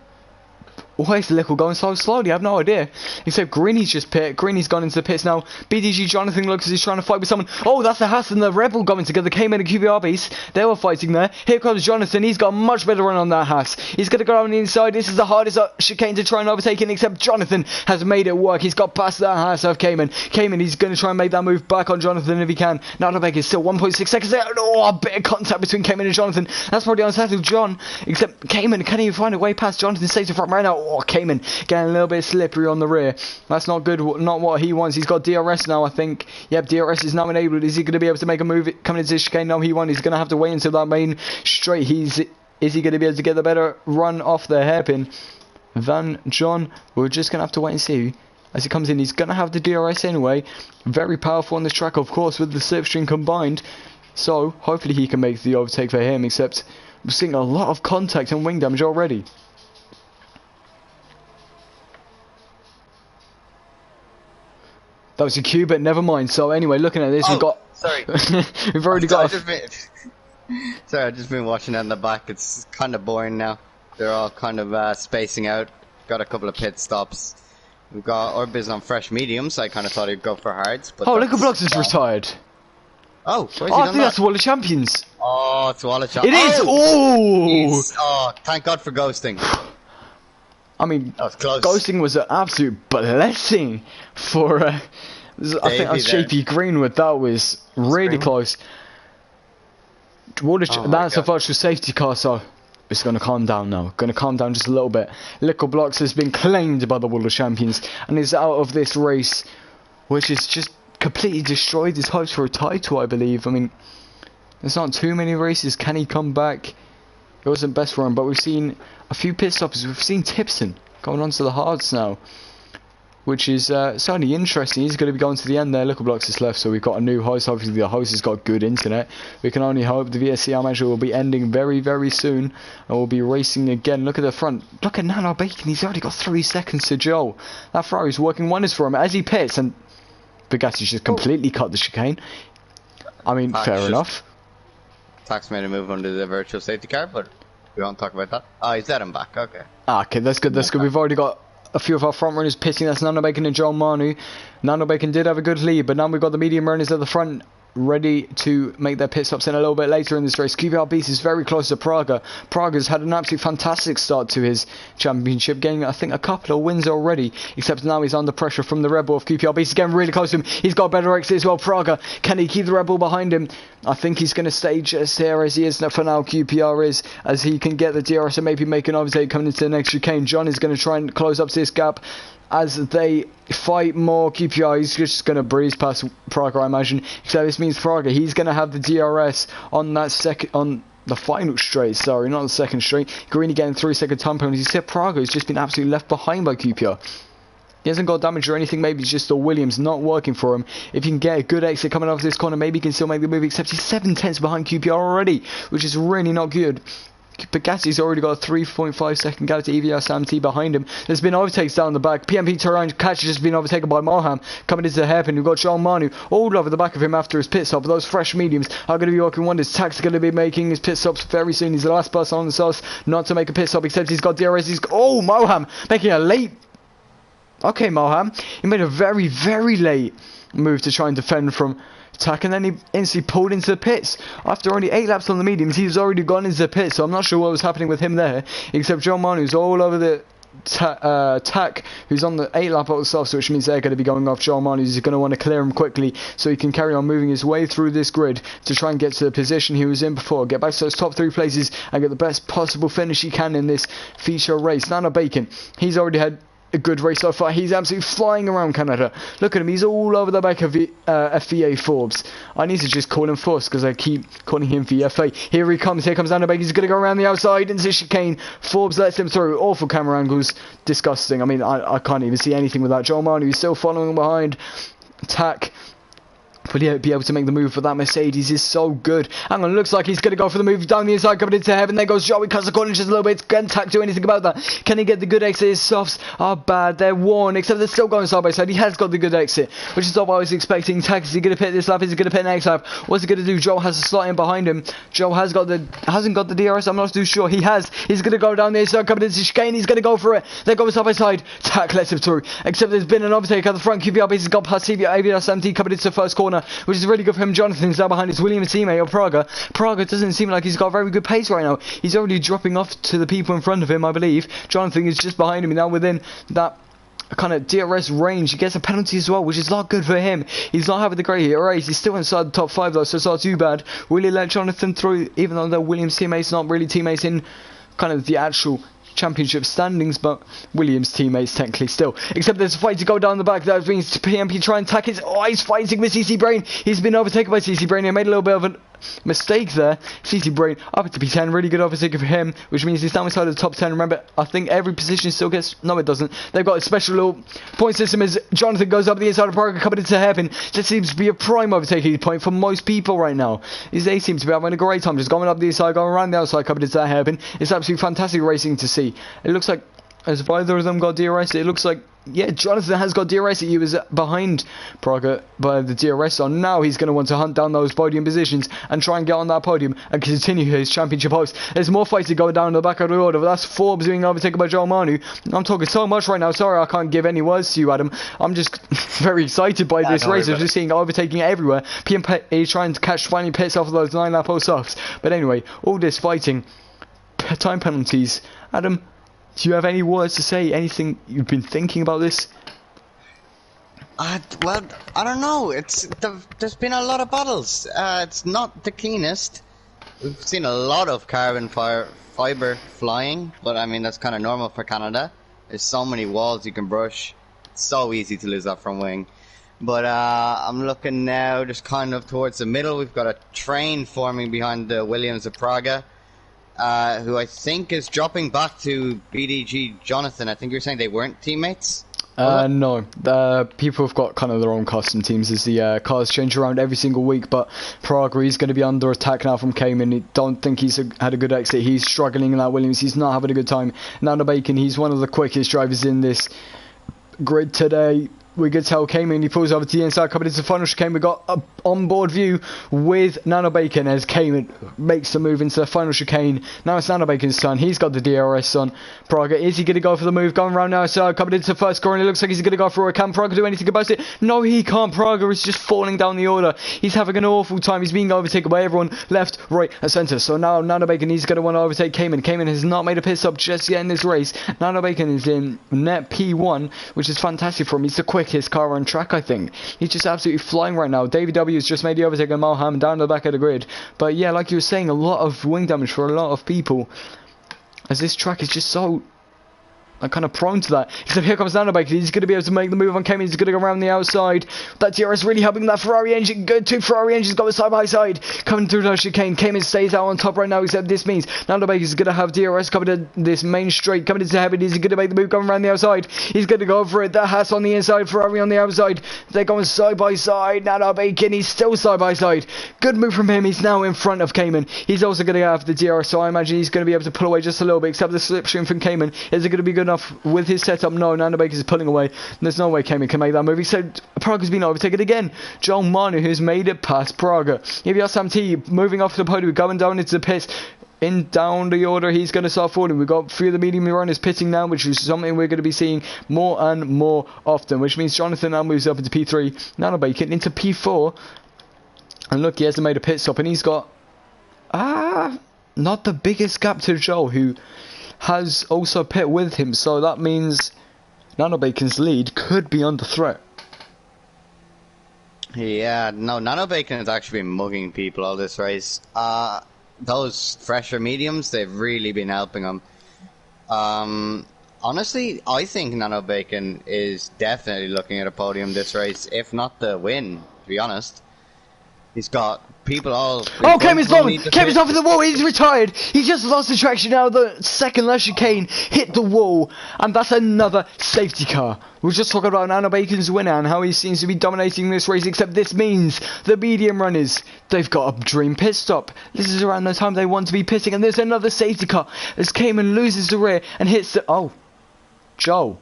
Why is the Lickle going so slowly? I have no idea. Except Greeny's just pit. Greeny's gone into the pits now. BDG Jonathan looks as he's trying to fight with someone. Oh, that's the Haas and the Rebel going together. Came in a QBR base. They were fighting there. Here comes Jonathan. He's got a much better run on that Haas. He's going to go on the inside. This is the hardest chicane to try and overtake it, except Jonathan has made it work. He's got past that Haas of Cayman. Cayman, he's going to try and make that move back on Jonathan if he can. Now the is still 1.6 seconds there. Oh, a bit of contact between Cayman and Jonathan. That's probably unsettled John. Except Cayman can't even find a way past Jonathan. Stays in front right now. Oh, Cayman getting a little bit slippery on the rear. That's not good, not what he wants. He's got DRS now, I think. Yep, DRS is now enabled. Is he going to be able to make a move coming into the chicane? No, he won't. He's going to have to wait until that main straight. Is he going to be able to get the better run off the hairpin than John? We're just going to have to wait and see. As he comes in, he's going to have the DRS anyway. Very powerful on this track, of course, with the slipstream combined. So, hopefully he can make the overtake for him, except we're seeing a lot of contact and wing damage already. That was a cue, but never mind. So anyway, looking at this, we've got... Sorry. We've already got... Sorry, I've just been watching it in the back. It's kind of boring now. They're all kind of spacing out. Got a couple of pit stops. We've got Orbiz on fresh mediums. I kind of thought he'd go for hards. But Lickle Blocks is retired. Oh, I think that's Wall of Champions. Oh, it's Wall of Champions. It is! Oh! Oh, thank God for ghosting. I mean, that was close. Ghosting was an absolute blessing for, I think that was JP Greenwood. That was really close. That's a virtual safety car, so it's going to calm down now. Going to calm down just a little bit. Lickle Blocks has been claimed by the World of Champions and is out of this race, which is just completely destroyed his hopes for a title, I believe. I mean, there's not too many races. Can he come back? It wasn't best for him, but we've seen a few pit stops. We've seen Tipson going on to the hards now, which is certainly interesting. He's going to be going to the end there. Lickle Blocks is left, so we've got a new host. Hopefully the host has got good internet. We can only hope. The VSCR manager will be ending very, very soon, and we'll be racing again. Look at the front. Look at Nano Bacon. He's already got 3 seconds to Joe. That Ferrari's working wonders for him as he pits, and Bugatti's just completely cut the chicane. I mean, fair enough. Tax made a move under the virtual safety car, but we won't talk about that. Oh, he's let him back. Okay. Okay, that's good. That's good. We've already got a few of our front runners pitting. That's Nano Bacon and Joel Manu. Nano Bacon did have a good lead, but now we've got the medium runners at the front, ready to make their pit stops in a little bit later in this race. QPR Beast is very close to Praga. Praga's had an absolute fantastic start to his championship, getting I think a couple of wins already, except now he's under pressure from the Rebel of QPR Beast. Getting really close to him. He's got a better exit as well. Praga, can he keep the Rebel behind him? I think he's going to stay just here as he is for now. QPR is, as he can get the DRS and maybe make an overtake coming into the next chicane. John is going to try and close up this gap as they fight more. QPR, he's just going to breeze past Praga, I imagine. So this means Praga, he's going to have the DRS on that on the final straight, sorry, not the second straight. Greeny getting 3-second time penalties. He said Praga has just been absolutely left behind by QPR. He hasn't got damage or anything, maybe it's just the Williams not working for him. If he can get a good exit coming off this corner, maybe he can still make the move, except he's 7/10 behind QPR already, which is really not good. Bugatti's already got a 3.5 second gap to EVR Sam T behind him. There's been overtakes down the back. PMP Turan Catch has just been overtaken by Moham coming into the hairpin. We've got Joel Manu all over the back of him after his pit stop. Those fresh mediums are going to be working wonders. Tax going to be making his pit stops very soon. He's the last person on the sauce not to make a pit stop, except he's got DRS. Oh, Moham making a late. Okay, Moham. He made a very, very late move to try and defend from attack, and then he instantly pulled into the pits. After only 8 laps on the mediums, he's already gone into the pits, so I'm not sure what was happening with him there, except John Manu's all over the Tack, who's on the 8 lap out of softs, which means they're going to be going off. John Manu's going to want to clear him quickly so he can carry on moving his way through this grid to try and get to the position he was in before, get back to those top 3 places and get the best possible finish he can in this feature race. Nano Bacon, he's already had a good race so far. He's absolutely flying around Canada. Look at him, he's all over the back of FVA Forbes. I need to just call him Fuss because I keep calling him VFA. Here he comes Nano Bacon. He's going to go around the outside into chicane. Forbes lets him through. Awful camera angles, disgusting. I mean, I can't even see anything with that. Joel Manu is still following behind. Tack Will he be able to make the move? For that Mercedes is so good. Hang on, looks like he's going to go for the move down the inside, coming into heaven. There goes Joey, cuts the corner just a little bit. Can't do anything about that. Can he get the good exit? His softs are bad. They're worn, except they're still going side by side. He has got the good exit, which is what I was expecting. Tax, is he going to pit this lap? Is he going to pit next lap? What's he going to do? Joe has a slot in behind him. Joe hasn't got the DRS. I'm not too sure. He has. He's going to go down the inside, coming into chicane. He's going to go for it. They're going side by side. Tack lets him through. Except there's been an overtake at the front. QPR has got past CBR 17 coming into the first corner, which is really good for him. Jonathan's there behind his Williams teammate of Praga. Praga doesn't seem like he's got very good pace right now. He's already dropping off to the people in front of him, I believe. Jonathan is just behind him now within that kind of DRS range. He gets a penalty as well, which is not good for him. He's not having the great race. He's still inside the top 5 though, so it's not too bad. Will he let Jonathan through, even though they're Williams teammates, not really teammates in kind of the actual championship standings, but Williams teammates technically still. Except there's a fight to go down the back. That means PMP try and attack his. Oh, he's fighting with CC Brain. He's been overtaken by CC Brain. He made a little bit of a mistake there. CC Brain up into P10. Really good overtaking for him, which means he's down inside of the top 10. Remember, I think every position still gets. No, it doesn't. They've got a special little point system as Jonathan goes up the inside of Parker, coming into hairpin. Just seems to be a prime overtaking point for most people right now. They seem to be having a great time, just going up the inside, going around the outside, coming into that hairpin. It's absolutely fantastic racing to see. It looks like, as if either of them got DRS, it looks like, yeah, Jonathan has got DRS. He was behind Praga by the DRS, so now he's going to want to hunt down those podium positions and try and get on that podium and continue his championship hopes. There's more fights to go down in the back of the order, but that's Forbes being overtaken by Joe Manu. I'm talking so much right now. Sorry, I can't give any words to you, Adam. I'm just very excited by this race. I'm just seeing overtaking everywhere. PMP trying to catch finally pits off of those 9-lap softs. But anyway, all this fighting, time penalties. Adam, do you have any words to say? Anything you've been thinking about this? Well, I don't know. There's been a lot of battles. It's not the cleanest. We've seen a lot of carbon fiber flying, but I mean that's kind of normal for Canada. There's so many walls you can brush. It's so easy to lose that front wing. But I'm looking now just kind of towards the middle. We've got a train forming behind the Williams of Praga. Who I think is dropping back to BDG Jonathan. I think you're saying they weren't teammates? No. People have got kind of their own custom teams as the cars change around every single week, but Praga is going to be under attack now from Cayman. I don't think he's had a good exit. He's struggling in that Williams. He's not having a good time. Nano Bacon, he's one of the quickest drivers in this grid today. We could tell Cayman, he pulls over to the inside, coming into the final chicane. We got an onboard view with Nano Bacon as Cayman makes the move into the final chicane. Now it's Nano Bacon's turn. He's got the DRS on Praga. Is he going to go for the move? Going around now, so coming into the first corner. It looks like he's going to go for it. Can Praga do anything about it? No, he can't. Praga is just falling down the order. He's having an awful time. He's being overtaken by everyone left, right, and centre. So now Nano Bacon, he's going to want to overtake Cayman. Cayman has not made a pit stop just yet in this race. Nano Bacon is in net P1, which is fantastic for him. He's the quickest car on track, I think. He's just absolutely flying right now. David W has just made the overtake on Malham down to the back of the grid. But yeah, like you were saying, a lot of wing damage for a lot of people, as this track is just so kind of prone to that. Except here comes Nano Bacon. He's going to be able to make the move on Cayman. He's going to go around the outside. That DRS really helping that Ferrari engine. Good, 2 Ferrari engines going side by side. Coming through the chicane. Cayman stays out on top right now, except this means Nano Bacon is going to have DRS coming to this main straight. Coming into heaven. He's going to make the move going around the outside. He's going to go for it. That Haas on the inside. Ferrari on the outside. They're going side by side. Nano Bacon, he's still side by side. Good move from him. He's now in front of Cayman. He's also going to have the DRS, so I imagine he's going to be able to pull away just a little bit, except the slipstream from Cayman. Is it going to be good enough with his setup? No, Nano Bacon is pulling away. There's no way Cayman can make that move. He said Praga's been overtaken again. Joel Manu, who's made it past Praga. Here we are, Sam T moving off the podium, going down into the pits. In down the order, he's going to start falling. We've got a few of the medium runners pitting now, which is something we're going to be seeing more and more often, which means Jonathan now moves up into P3, Nano Bacon into P4. And look, he hasn't made a pit stop, and he's got not the biggest gap to Joel, who has also pit with him, so that means Nano Bacon's lead could be under threat. Yeah, no, Nano Bacon has actually been mugging people all this race. Those fresher mediums, they've really been helping him. Honestly, I think Nano Bacon is definitely looking at a podium this race, if not the win, to be honest. He's got people all... Oh, Kevin's long! Kevin's off the wall, he's retired! He just lost the traction now, the second last chicane hit the wall, and that's another safety car. We're just talking about Nano Bacon's winner and how he seems to be dominating this race, except this means the medium runners, they've got a dream pit stop. This is around the time they want to be pitting, and there's another safety car as Cayman loses the rear and hits the... Oh, Joel,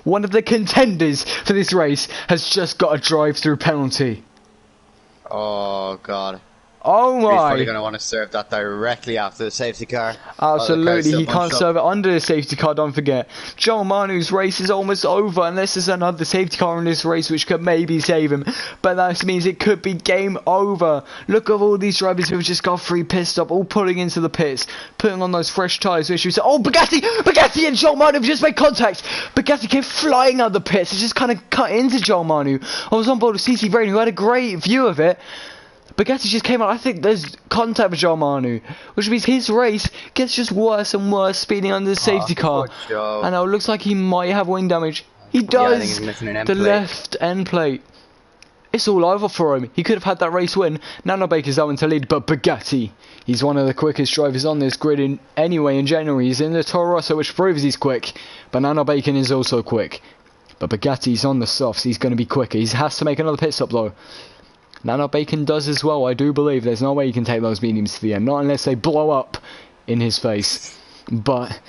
one of the contenders for this race, has just got a drive-through penalty. Oh, God. Oh, my. He's probably going to want to serve that directly after the safety car. Absolutely, he can't serve it under the safety car, don't forget. Joel Manu's race is almost over unless there's another safety car in this race which could maybe save him. But that means it could be game over. Look at all these drivers who've just got free pit stop, all pulling into the pits, putting on those fresh tyres, which we said, oh, Bugatti and Joel Manu have just made contact. Bugatti came flying out of the pits, it just kind of cut into Joel Manu. I was on board with CC Brain, who had a great view of it. Bugatti just came out. I think there's contact with Joel Manu, which means his race gets just worse and worse, speeding under the safety car. And now it looks like he might have wing damage. He does. Yeah, I think he's missing an end plate. Left end plate. It's all over for him. He could have had that race win. Nano Baker's out to lead, but Bugatti, he's one of the quickest drivers on this grid anyway in general. He's in the Toro Rosso, which proves he's quick, but Nano Bacon is also quick. But Bugatti's on the softs. He's going to be quicker. He has to make another pit stop though. Nano Bacon does as well, I do believe. There's no way he can take those mediums to the end. Not unless they blow up in his face. But...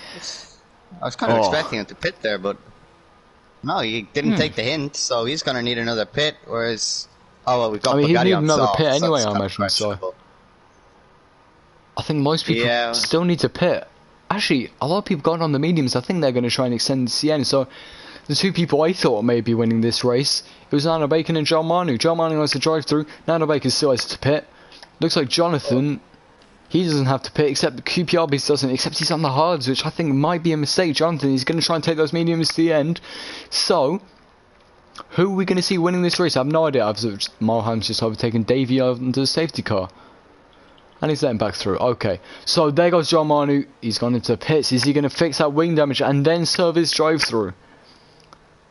I was kind of expecting him to pit there, but... No, he didn't take the hint, so he's going to need another pit, whereas... Oh, well, we've got Bugatti he'd need on another soft, pit so anyway, I imagine, so... I think most people still need to pit. Actually, a lot of people going on the mediums, I think they're going to try and extend to the end, so... The two people I thought may be winning this race, it was Nano Bacon and Joel Manu. Joel Manu has to drive through, Nano Bacon still has to pit. Looks like Jonathan, he doesn't have to pit, except QPR Beast doesn't, except he's on the hards, which I think might be a mistake. Jonathan, he's going to try and take those mediums to the end. So, who are we going to see winning this race? I have no idea. Malheim's just overtaken Davey onto the safety car. And he's letting back through. Okay. So, there goes Joel Manu. He's gone into pits. Is he going to fix that wing damage and then serve his drive-through?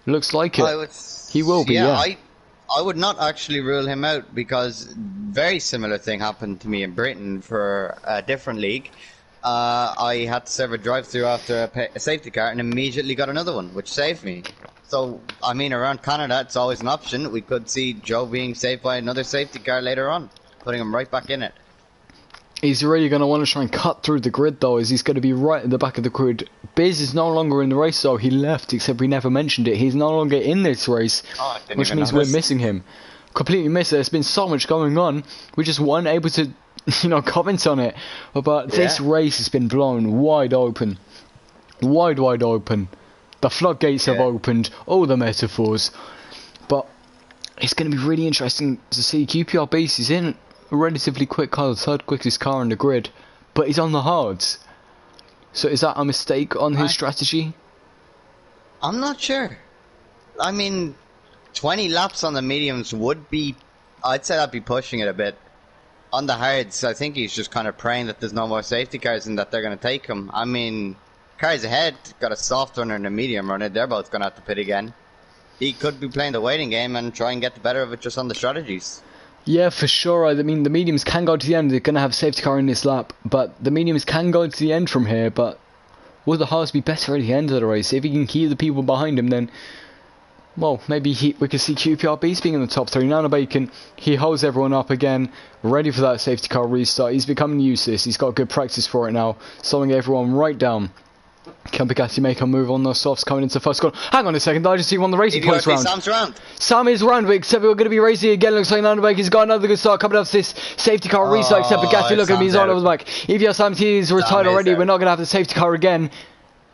Looks like it. He will be, yeah. I would not actually rule him out because very similar thing happened to me in Britain for a different league. I had to serve a drive-through after a safety car and immediately got another one, which saved me. So, I mean, around Canada, it's always an option. We could see Joe being saved by another safety car later on, putting him right back in it. He's really going to want to try and cut through the grid though, as he's going to be right at the back of the grid. Biz is no longer in the race though, he left, except we never mentioned it. He's no longer in this race, which means we're missing him. Completely missed it. There's been so much going on, we just weren't able to, comment on it. But this race has been blown wide open. Wide open. The floodgates have opened, all the metaphors. But it's going to be really interesting to see. QPR Beast is in a relatively quick car, the third quickest car on the grid, but he's on the hards. So is that a mistake on his strategy? I'm not sure. I mean, 20 laps on the mediums would be... I'd say I'd be pushing it a bit. On the hards, I think he's just kind of praying that there's no more safety cars and that they're going to take him. I mean, cars ahead got a soft runner and a medium runner. They're both going to have to pit again. He could be playing the waiting game and try and get the better of it just on the strategies. Yeah, for sure. I mean, the mediums can go to the end. They're going to have a safety car in this lap. But the mediums can go to the end from here. But will the hards be better at the end of the race? If he can keep the people behind him, then... Well, maybe we could see QPR Beast being in the top 3. Nano Bacon, he holds everyone up again. Ready for that safety car restart. He's becoming used to this. He's got good practice for it now. Slowing everyone right down. Can Bugatti make a move on those softs coming into first corner? Hang on a second, I just see one of the racing points round. Sam's round. Sam is round, except we're going to be racing again. Looks like Nano Bacon's got another good start coming up this safety car restart, except Bugatti, look at me, he's all over the back. If Sam T is retired already, we're not going to have the safety car again.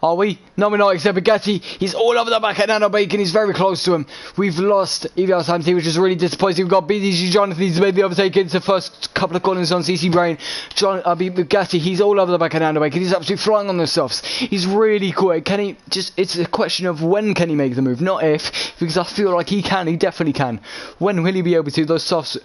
Are we? No, we're not, except Bugatti. He's all over the back at Nano Bacon. He's very close to him. We've lost EVR Samty, which is really disappointing. We've got BDG Jonathan. He's made the overtake into the first couple of corners on CC Brain. Bugatti, he's all over the back at Nano Bacon. He's absolutely flying on the softs. He's really quick. Can he just... It's a question of when can he make the move, not if. Because I feel like he can. He definitely can. When will he be able to? Those softs...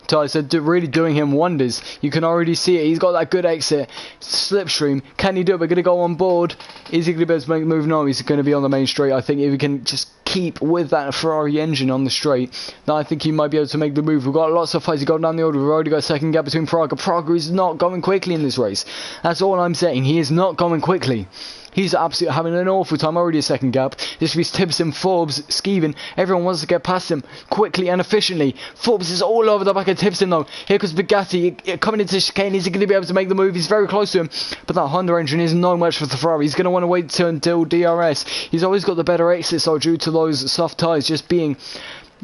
Tyres are really doing him wonders. You can already see it. He's got that good exit. Slipstream. Can he do it? We're going to go on board. Is he going to be able to make the move? No, he's going to be on the main straight. I think if he can just keep with that Ferrari engine on the straight, then I think he might be able to make the move. We've got lots of fights going down the order. We've already got a second gap between Praga. Praga is not going quickly in this race. That's all I'm saying. He is not going quickly. He's absolutely having an awful time. Already a second gap. This is Timpson, Forbes, Skeven. Everyone wants to get past him quickly and efficiently. Forbes is all over the back of Timpson though. Here comes Bugatti coming into chicane. Is he going to be able to make the move? He's very close to him. But that Honda engine is no match for the Ferrari. He's going to want to wait until DRS. He's always got the better exit, so due to those soft tyres just being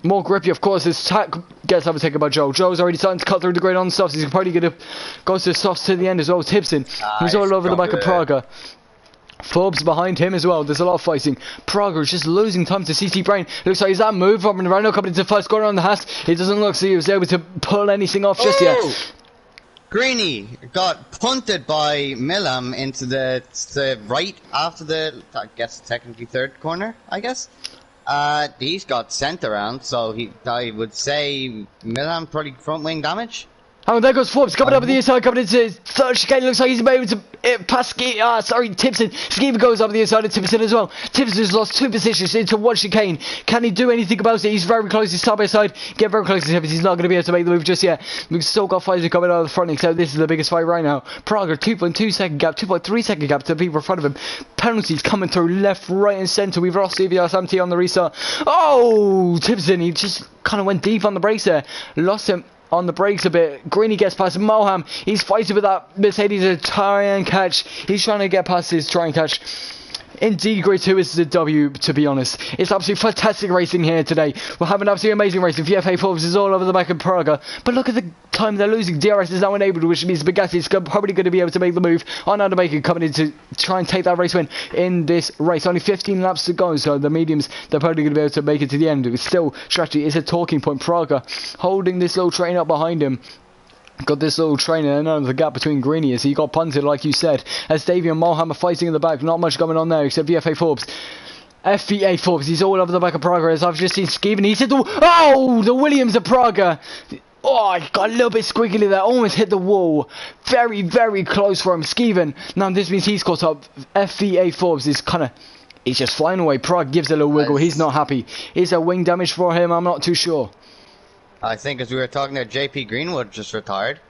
more grippy. Of course, this tack gets overtaken by Joe. Joe's already starting to cut through the grid on the softs. He's probably going to go to the softs to the end as well. Timpson, he's all over the back of Praga. Forbes behind him as well. There's a lot of fighting. Praga is just losing time to CT Brain. Looks like he's that move. Robin Rano coming into first corner on the Haas. It doesn't look so he was able to pull anything off just yet. Greeny got punted by Millam into the right after the, I guess, technically third corner, I guess. He's got sent around, so I would say Millam probably front wing damage. Oh, there goes Forbes coming up at the inside, coming into third chicane. Looks like he's able to pass Timpson. Skeever goes up the inside of Timpson as well. Timpson has lost 2 positions into 1 chicane. Can he do anything about it? He's very close. He's side by side. Get very close to Timpson. He's not going to be able to make the move just yet. We've still got fighters coming out of the front, except this is the biggest fight right now. Praga, 2.2 second gap, 2.3 second gap to the people in front of him. Penalties coming through left, right, and centre. We've lost CVR on the restart. Oh, Timpson, he just kind of went deep on the brakes there. Lost him on the brakes a bit. Greeny gets past Moham. He's fighting with that Mercedes to try and catch. He's trying to get past his try and catch. Indeed, Grade 2 is the W, to be honest. It's absolutely fantastic racing here today. We're having absolutely amazing racing. VFA Forbes is all over the back of Praga. But look at the time they're losing. DRS is now enabled, which means Bugatti is probably going to be able to make the move on Undermaker, coming in to try and take that race win in this race. Only 15 laps to go, so the mediums, they're probably going to be able to make it to the end. But still, strategy is a talking point. Praga holding this little train up behind him. Got this little train and another gap between Greeny as he got punted, like you said. As Davey and Moham are fighting in the back. Not much going on there except VFA Forbes. FVA Forbes, he's all over the back of Praga as I've just seen Skeven. He's hit the Williams of Praga. Oh, he got a little bit squiggly there. Almost hit the wall. Very, very close for him. Skeven. Now this means he's caught up. FVA Forbes is kind of... He's just flying away. Prague gives a little wiggle. He's not happy. Is there wing damage for him? I'm not too sure. I think as we were talking there, JP Greenwood just retired.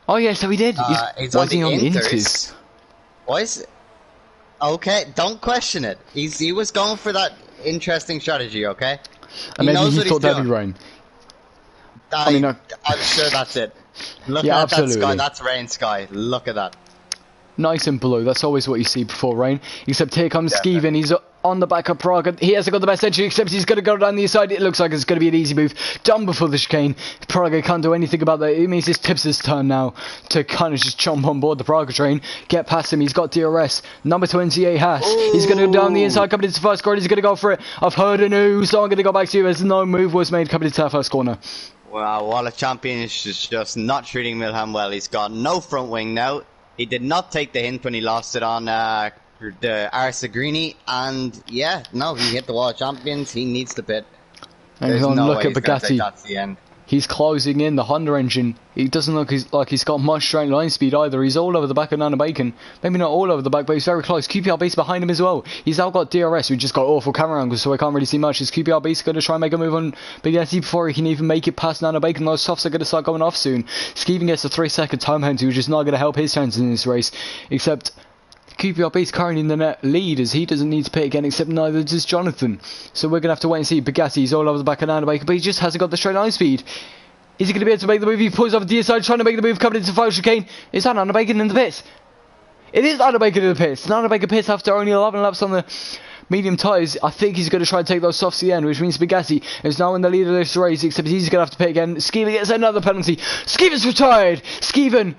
Oh yeah, so he did. He's on the Inters. Why is it? Okay, don't question it. He was going for that interesting strategy, okay? And maybe he thought that'd be rain. I'm sure that's it. Look at that sky. That's rain sky. Look at that. Nice and blue. That's always what you see before rain. Except here comes Skeven. He's on the back of Praga. He hasn't got the best entry, except he's going to go down the side. It looks like it's going to be an easy move. Done before the chicane. Praga can't do anything about that. It means it's Tips' turn now to kind of just jump on board the Praga train. Get past him. He's got DRS. Number 28 Haas. He's going to go down the inside, coming into the first corner. He's going to go for it. I've heard a news, so I'm going to go back to you as no move was made coming into that first corner. Wow, Walla Champion is just not treating Milham well. He's got no front wing now. He did not take the hint when he lost it on the Arsagrini, and yeah, no, he hit the Wall of Champions. He needs to pit. And no look at Bugatti. That's the end. He's closing in the Honda engine. He doesn't look like he's got much straight line speed either. He's all over the back of Nana Bacon. Maybe not all over the back, but he's very close. QPR base behind him as well. He's now got DRS. We just got awful camera angles, so I can't really see much. Is QPR base going to try and make a move on Bugatti before he can even make it past Nana Bacon? Those softs are going to start going off soon. Skeven gets a 3-second time penalty, which is not going to help his chances in this race. Except QPR base currently in the net lead as he doesn't need to pit again, except neither does Jonathan. So we're going to have to wait and see. Bugatti's all over the back of Nana Bacon, but he just hasn't got the straight line speed. Is he going to be able to make the move? He pulls off the inside, trying to make the move, coming into final chicane. Is that Nana Bacon in the pits? It is Nana Bacon in the pits. Nana Bacon pits after only 11 laps on the medium tyres. I think he's going to try and take those softs to the end, which means Bugatti is now in the lead of this race, except he's going to have to pit again. Skeven gets another penalty. Skeven's retired. Skeven,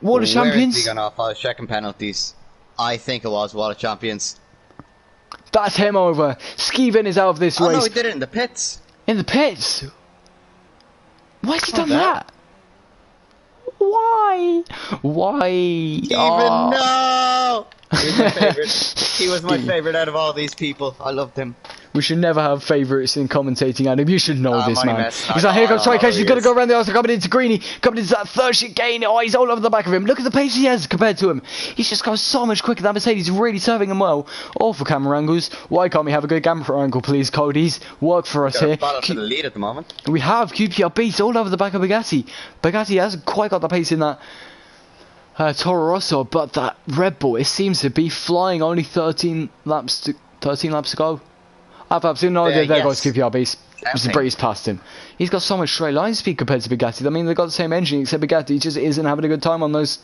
Wall of Champions. Where is he gone off? I was checking penalties. I think it was Wall of Champions. That's him over. Skeven is out of this race. Oh no, he did it in the pits. In the pits? Why has he done that? Why? Why? Even no! He was my favourite. He was my favourite out of all these people. I loved him. We should never have favourites in commentating, Adam. You should know this, man. He's like, here comes Strike Catch. He's going to go around the outside, coming into Greeny. Coming into that third chicane. Oh, he's all over the back of him. Look at the pace he has compared to him. He's just going so much quicker. That Mercedes is really serving him well. All for camera angles. Why can't we have a good camera angle, please, Cody's? Work for us here. For the lead at the moment. We have QPR beats all over the back of Bugatti. Bugatti hasn't quite got the pace in that Toro Rosso, but that Red Bull, it seems to be flying. Only 13 laps to go. I've absolutely no idea. There goes QPR beast. Just breeze past him. He's got so much straight line speed compared to Bugatti. I mean, they've got the same engine, except Bugatti just isn't having a good time on those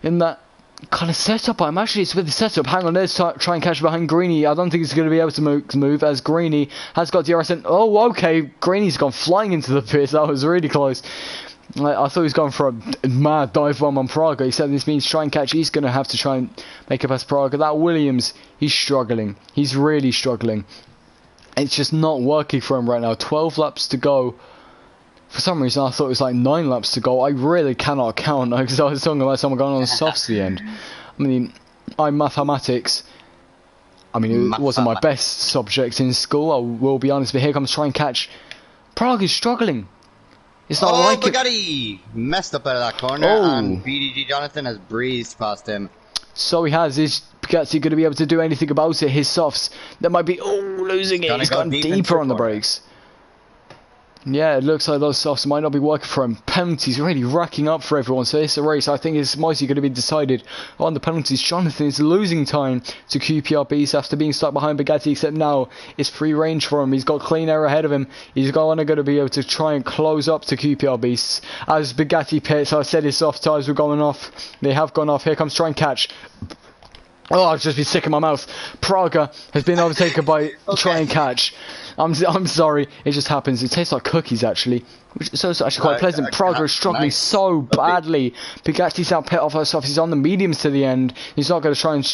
in that kind of setup. I'm actually, it's with the setup. Hang on, let's try and catch behind Greeny. I don't think he's going to be able to move as Greeny has got DRS in. Oh, okay. Greeny's gone flying into the pits. That was really close. I thought he was going for a mad dive bomb on Praga. He said this means try and catch. He's going to have to try and make it past Praga. That Williams, he's struggling. He's really struggling. It's just not working for him right now. 12 laps to go. For some reason, I thought it was like 9 laps to go. I really cannot count because I was talking about someone going on the softs at the end. I mean, mathematics. I mean, it wasn't my best subject in school. I will be honest. But here comes try and catch. Prague is struggling. It's not like Bugatti messed up out of that corner, and BDG Jonathan has breezed past him. So he has. Is Bugatti going to be able to do anything about it? His softs, that might be losing it. He's gone deeper on the brakes. Yeah, it looks like those softs might not be working for him. Penalties really racking up for everyone. So it's a race. I think it's mostly going to be decided on the penalties. Jonathan is losing time to QPR Beast after being stuck behind Bugatti, except now it's free range for him. He's got clean air ahead of him. He's going to be able to try and close up to QPR Beasts. As Bugatti pits, I said his soft tyres were going off. They have gone off. Here comes try and catch. Oh, I've just been sick in my mouth. Praga has been overtaken by try and catch. I'm sorry, it just happens. It tastes like cookies actually, so it's actually quite pleasant. Praga is struggling so badly. Bugatti's out pit off her softs. He's on the mediums to the end. He's not going to try and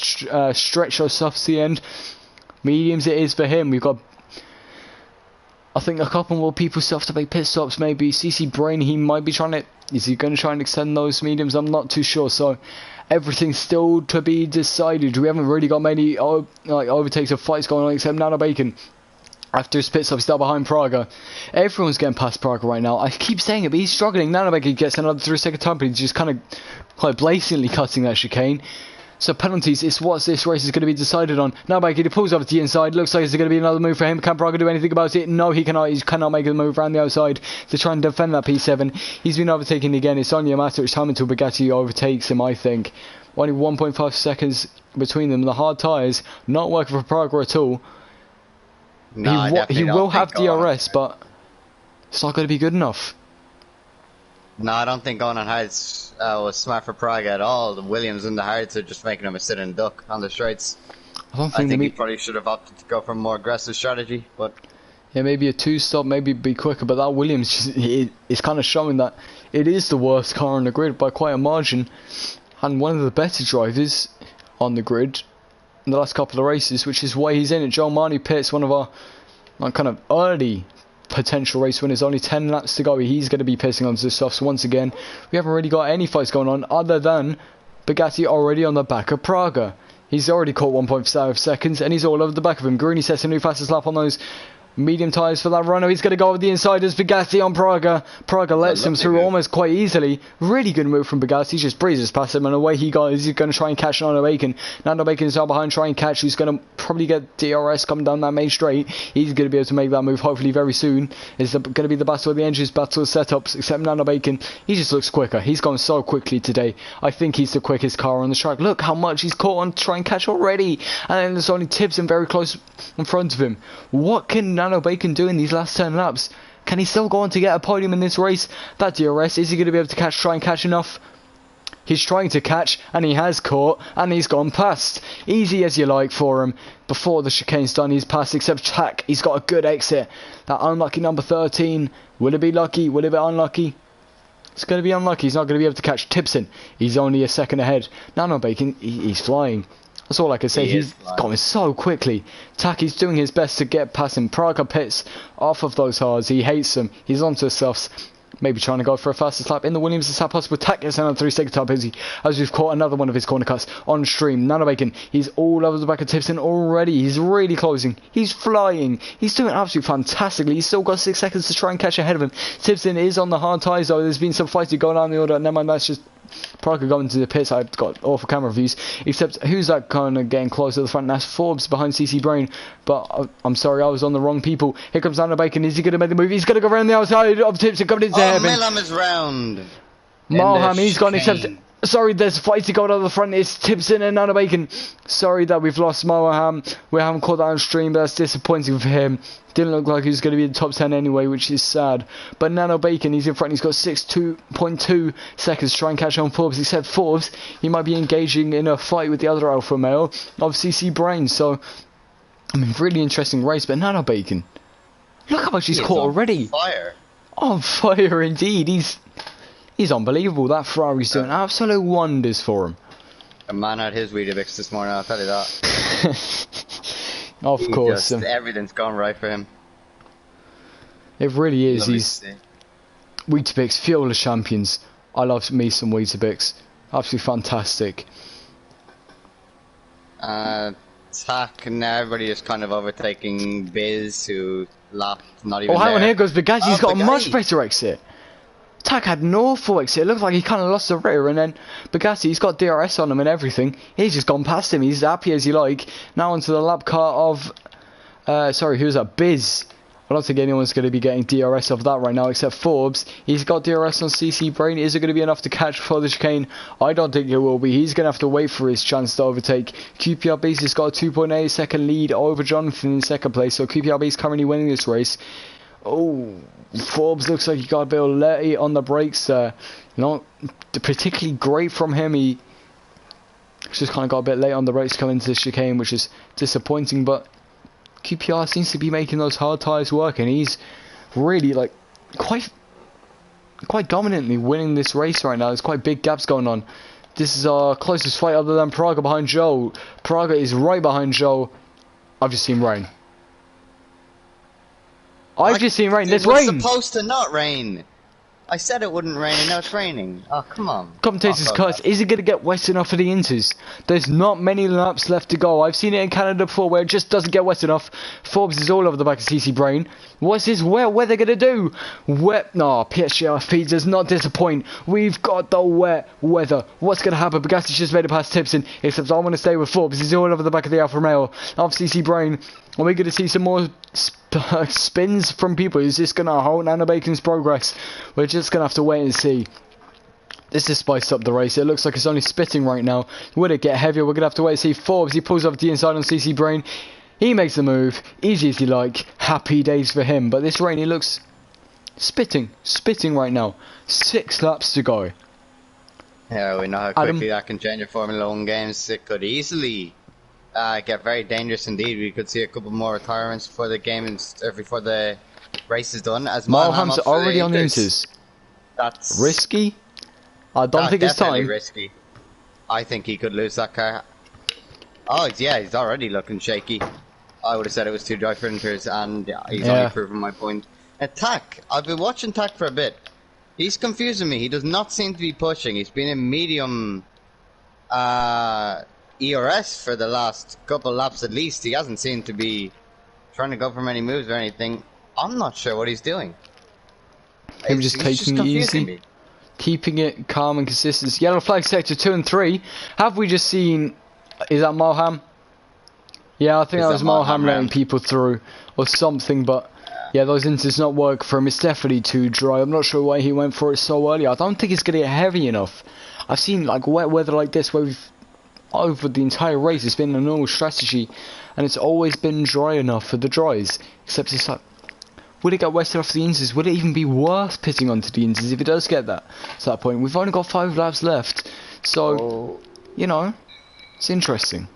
stretch those softs to the end. Mediums it is for him. We've got, I think, a couple more people still have to make pit stops. Maybe CC Brain. He might be trying to. Is he going to try and extend those mediums? I'm not too sure. So everything's still to be decided. We haven't really got many overtakes or fights going on except Nano Bacon. After his pit stop, he's still behind Praga. Everyone's getting past Praga right now. I keep saying it, but he's struggling. Nano Bacon gets another 3-second time, but he's just kind of quite blatantly cutting that chicane. So penalties is what this race is going to be decided on. Now Bacon, he pulls over to the inside. Looks like it's going to be another move for him. Can Praga do anything about it? No, he cannot. He cannot make a move around the outside to try and defend that P7. He's been overtaken again. It's only a matter of time until Bugatti overtakes him, I think. Only 1.5 seconds between them. The hard tyres not working for Praga at all. No, he will have DRS, but it's not going to be good enough. No, I don't think going on hards was smart for Praga at all. The Williams and the hards are just making him a sit and duck on the straights. I think he probably should have opted to go for a more aggressive strategy, but yeah, maybe a 2-stop, maybe be quicker. But that Williams is kind of showing that it is the worst car on the grid by quite a margin, and one of the better drivers on the grid in the last couple of races, which is why he's in it. Joe Marnie pits, one of our kind of early potential race winners. Only 10 laps to go. He's going to be pissing onto the softs once again. We haven't really got any fights going on other than Bugatti already on the back of Praga. He's already caught 1.5 seconds and he's all over the back of him. Greeny sets a new fastest lap on those medium tyres for that runner. He's going to go with the insiders. Bugatti on Praga. Praga lets him through almost quite easily. Really good move from Bugatti. He just breezes past him and away he goes. He's going to try and catch Nano Bacon. Nano Bacon is out behind, try and catch. He's going to probably get DRS coming down that main straight. He's going to be able to make that move hopefully very soon. It's going to be the battle of the engines, battle of setups, except Nano Bacon. He just looks quicker. He's gone so quickly today. I think he's the quickest car on the track. Look how much he's caught on try and catch already. And then there's only Tibbs very close in front of him. What can Nano Bacon do in these last 10 laps? Can he still go on to get a podium in this race? That DRS, is he going to be able to try and catch enough? He's trying to catch and he has caught and he's gone past. Easy as you like for him. Before the chicane's done, he's passed except Tack. He's got a good exit. That unlucky number 13. Will it be lucky? Will it be unlucky? It's going to be unlucky. He's not going to be able to catch Tipson. He's only a second ahead. Nano Bacon, he's flying. That's all I can say. He's going so quickly. Taki's doing his best to get past him. Praga pits off of those hards. He hates them. He's onto softs. Maybe trying to go for a faster lap in the Williams. Is that possible? Tack gets down on 3 seconds top busy as we've caught another one of his corner cuts on stream. Nanobacon, he's all over the back of Tipson already. He's really closing. He's flying. He's doing absolutely fantastically. He's still got 6 seconds to try and catch ahead of him. Tipson is on the hard tyres though. There's been some fighting going on in the order. Never mind, that's just Prague going to the pits. I've got awful camera views. Except, who's that kind of getting close to the front? That's Forbes behind CC Brain. But I'm sorry, I was on the wrong people. Here comes Nanobacon. Is he going to make the move? He's going to go around the outside of Tipson coming into heaven. Milham is round. Malham, he's gone. Except, sorry, there's fighting going on the front. It's Tipson and Nanobacon. Sorry that we've lost Malham. We haven't caught that on stream, but that's disappointing for him. Didn't look like he was going to be in the top 10 anyway, which is sad. But Nanobacon, he's in front. He's got 6.2 seconds to try and catch on Forbes. Except Forbes, he might be engaging in a fight with the other alpha male of CC Brain. So, I mean, really interesting race. But Nanobacon, look how much he's caught already. Fire. On fire indeed. He's unbelievable. That Ferrari's doing absolute wonders for him. A man had his Weetabix this morning, I'll tell you that. Of course. Everything's gone right for him. It really is. Lovely He's Weetabix, fuel of champions. I love me some Weetabix. Absolutely fantastic. Tack, now everybody is kind of overtaking Biz, who lapped not even hang there. on, here goes Bugatti. He's got a Bugatti. much better exit. Tack had an awful exit. It looked like he kind of lost the rear, and then Bugatti, he's got DRS on him and everything. He's just gone past him. He's happy as you like. Now onto the lap car of, sorry, who's that? Biz. I don't think anyone's going to be getting DRS off that right now except Forbes. He's got DRS on CC Brain. Is it going to be enough to catch for the chicane? I don't think it will be. He's going to have to wait for his chance to overtake. QPR Beast has got a 2.8 second lead over Jonathan in second place. So QPR Beast currently winning this race. Oh, Forbes looks like he got a bit of letty on the brakes there. Not particularly great from him. He just kind of got a bit late on the brakes coming into the chicane, which is disappointing. But QPR seems to be making those hard tyres work, and he's really like quite dominantly winning this race right now. There's quite big gaps going on. This is our closest fight other than Praga behind Joe. Praga is right behind Joe. I've just seen rain. I've just seen rain. There's rain. It was supposed to not rain. I said it wouldn't rain and now it's raining. Oh, come on. Commentator's cuts. Is it going to get wet enough for the Inters? There's not many laps left to go. I've seen it in Canada before where it just doesn't get wet enough. Forbes is all over the back of CC Brain. What's this wet weather going to do? Wet. No, PSGL feed does not disappoint. We've got the wet weather. What's going to happen? Bugatti's just made it past Tipson. Except I want to stay with Forbes. He's all over the back of the Alfa Romeo of CC Brain. Are we going to see some more spins from people? Is this going to halt Nanobacon's progress? We're just going to have to wait and see. This has spiced up the race. It looks like it's only spitting right now. Would it get heavier? We're going to have to wait and see. Forbes, he pulls off the inside on CC Brain. He makes the move. Easy as you like. Happy days for him. But this rain, he looks spitting right now. 6 laps to go. Yeah, we know how quickly that can change in Formula 1 games. It could easily get very dangerous indeed. We could see a couple more retirements before the game before the race is done. As Malham's already on the Inters. That's risky. I don't think it's time. Risky. I think he could lose that car. Oh yeah, he's already looking shaky. I would have said it was too dry for Inters, and he's only proven my point. Tack, I've been watching Tack for a bit. He's confusing me. He does not seem to be pushing. He's been in medium ERS for the last couple laps at least. He hasn't seemed to be trying to go for many moves or anything. I'm not sure what he's doing. Him just taking it easy, keeping it calm and consistent. Yellow flag sector 2 and 3. Have we just seen? Is that Malham? Yeah, I think that was Malham letting people through or something. But yeah, those Inters not work for him. It's definitely too dry. I'm not sure why he went for it so early. I don't think it's gonna get heavy enough. I've seen like wet weather like this where we've over the entire race it's been a normal strategy, and it's always been dry enough for the dries. Except it's like, would it get wet enough for the Inters? Would it even be worth pitting onto the Inters if it does get that to that point? We've only got 5 laps left, so you know, it's interesting.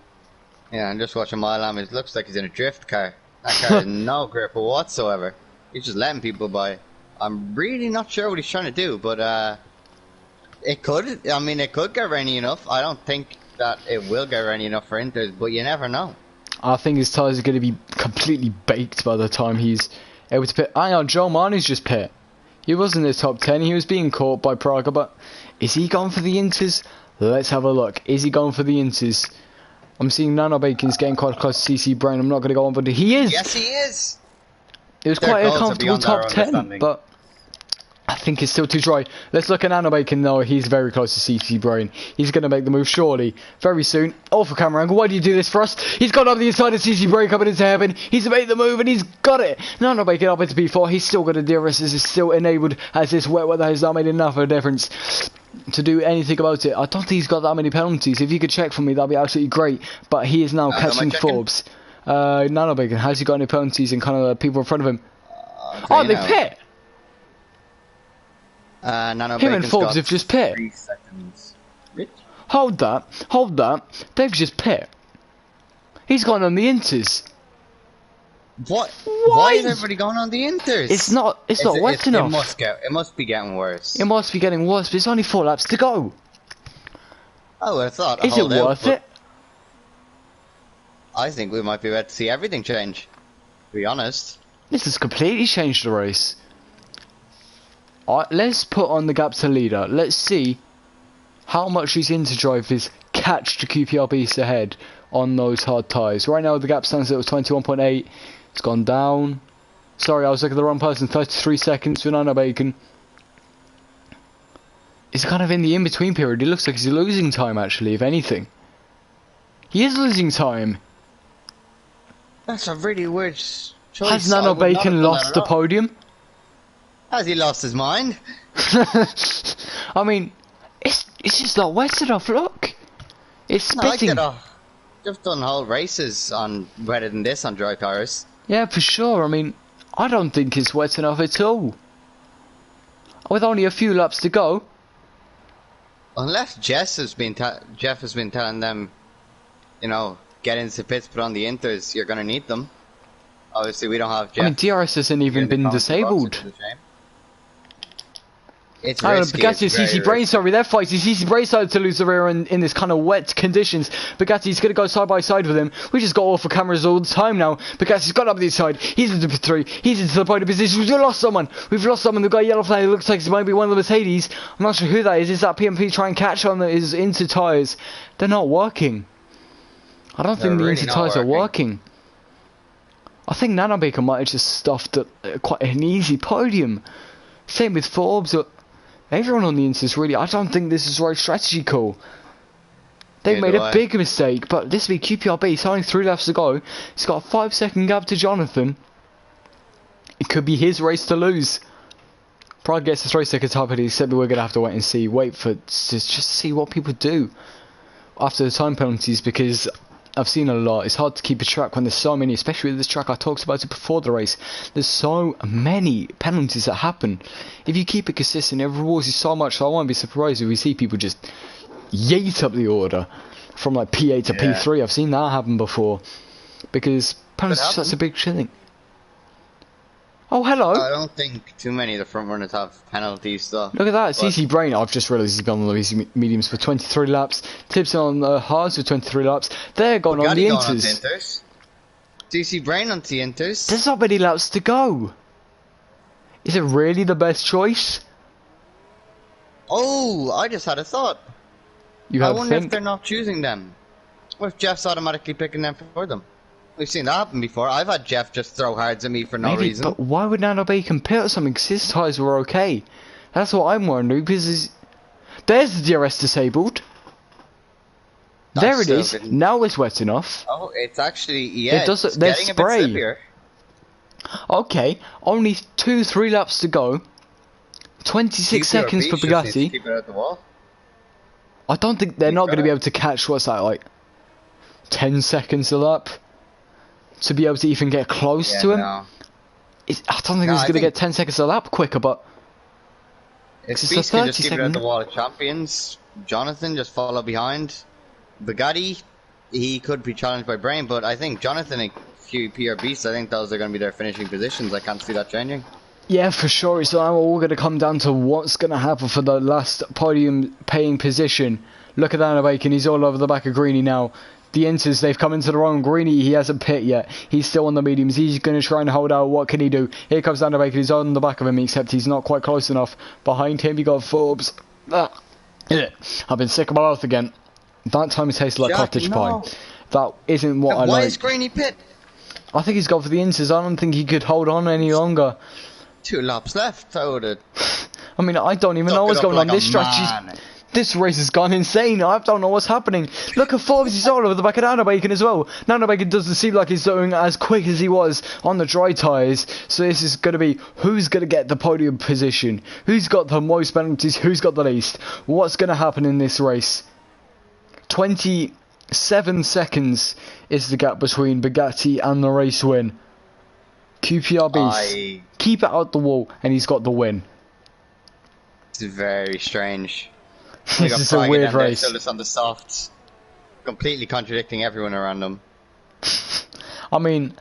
Yeah, I'm just watching Malham. It looks like he's in a drift car. That car has no grip whatsoever. He's just letting people by. I'm really not sure what he's trying to do, but it could. I mean, it could get rainy enough. I don't think that it will get rainy enough for Inters, but you never know. I think his tyres are going to be completely baked by the time he's able to pit. Hang on, Joe Manu's just pit. He was in the top 10. He was being caught by Praga, but is he going for the Inters? Let's have a look. Is he going for the Inters? I'm seeing Nano Bacon's getting quite close to CC Brain. I'm not going to go on, but he is. Yes, he is. It was quite a comfortable top 10, but I think it's still too dry. Let's look at Nano Bacon though. He's very close to CC Brain. He's going to make the move surely. Very soon. Oh, for camera angle. Why do you do this for us? He's got up the inside of CC Brain coming into heaven. He's made the move and he's got it. Nano Bacon up into B4. He's still got a DRS. This is still enabled as this wet weather has not made enough of a difference to do anything about it. I don't think he's got that many penalties. If you could check for me, that'd be absolutely great. But he is now catching Forbes. Nano Bacon, has he got any penalties and kind of people in front of him? Oh, they pit! Nano Him and Forbes have just pit. 3 seconds. Rich? Hold that. They've just pit. He's gone on the Inters. What? Why is everybody going on the Inters? It's not wet enough. It must be getting worse. It must be getting worse, but it's only 4 laps to go. Oh, I thought. Is it worth it? I think we might be about to see everything change. To be honest. This has completely changed the race. Let's put on the gap to leader. Let's see how much these interdrivers catch the QPR beast ahead on those hard tyres. Right now the gap stands at 21.8. It's gone down. Sorry, I was looking at the wrong person. 33 seconds for Nano Bacon. He's kind of in the in-between period. It looks like he's losing time actually, if anything. He is losing time. That's a really weird choice. Has Nano Bacon lost the podium? Has he lost his mind? I mean, it's just not wet enough, look. It's spitting. Just done whole races on wetter than this on dry tyres. Yeah, for sure. I mean, I don't think it's wet enough at all. With only a few laps to go. Unless Jeff has been telling them, you know, get into pits, put on the Inters, you're going to need them. Obviously, we don't have Jeff. I mean, DRS hasn't even been disabled. It's risky. Bugatti's CC Brain, sorry, they're fighting. CC Brain started to lose the rear in this kind of wet conditions. Bugatti's going to go side by side with him. We just got off for cameras all the time now. Bugatti's got up the side. He's into P3. He's into the point of position. We've lost someone. We've lost someone. We've got a yellow flag. It looks like it might be one of the Mercedes. I'm not sure who that is. Is that PMP trying to catch on his into tyres? They're not working. I don't think the into tyres are working. I think Nano Bacon might have just stuffed quite an easy podium. Same with Forbes. Everyone on the Inters really, I don't think this is the right strategy call. They've made a big mistake, but this will be QPRB. It's only 3 laps to go. He's got a 5-second gap to Jonathan. It could be his race to lose. Prague gets the 3 seconds top, but he said we're going to have to wait and see. Wait for just see what people do after the time penalties, because I've seen a lot. It's hard to keep a track when there's so many, especially with this track. I talked about it before the race. There's so many penalties that happen. If you keep it consistent, it rewards you so much. So I won't be surprised if we see people just yeet up the order from like P8 to P3. I've seen that happen before, because penalties that's a big thing. Oh, hello. I don't think too many of the front runners have penalties though. Look at that, CC Brain. I've just realised he's been on the easy mediums for 23 laps. Tips on the hards for 23 laps. They're going on the Inters. CC Brain on the Inters. There's not many laps to go. Is it really the best choice? Oh, I just had a thought. I wonder if they're not choosing them. What if Jeff's automatically picking them for them? We've seen that happen before. I've had Jeff just throw hards at me for no reason. But why would Nano Bacon pit or something? Because his tyres were okay. That's what I'm wondering. Because there's the DRS disabled. There it is. Now it's wet enough. Oh, it's actually, yeah, there's spray. Okay, only 2-3 laps to go. 26 seconds for Bugatti. Keep it out the wall. I don't think they're not going to be able to catch, what's that, like 10 seconds a lap? To be able to even get close to him. I don't think he's going to get 10 seconds a lap quicker, but if Beast can just keep it at the wall of champions, Jonathan just follow behind. Bugatti, he could be challenged by Brain, but I think Jonathan and QP or Beast, I think those are going to be their finishing positions. I can't see that changing. Yeah, for sure. It's all going to come down to what's going to happen for the last podium paying position. Look at Nano Bacon, he's all over the back of Greeny now. The Inters, they've come into the wrong. Greeny, he hasn't pit yet. He's still on the mediums. He's going to try and hold out. What can he do? Here comes Nano Bacon. He's on the back of him, except he's not quite close enough. Behind him, you got Forbes. I've been sick of my mouth again. That time it tastes like cottage pie. That isn't what I like. Why is Greeny pit? I think he's gone for the Inters. I don't think he could hold on any longer. 2 laps left. I would. I mean, I don't even know what's going on. This strategy, this race has gone insane. I don't know what's happening. Look at Forbes. He's all over the back of Nano Bacon as well. Nano Bacon doesn't seem like he's doing as quick as he was on the dry tyres. So this is going to be who's going to get the podium position. Who's got the most penalties? Who's got the least? What's going to happen in this race? 27 seconds is the gap between Bugatti and the race win. QPR Beast. Keep it out the wall, and he's got the win. It's very strange. This is a weird race. Still just on the softs, completely contradicting everyone around them. I mean,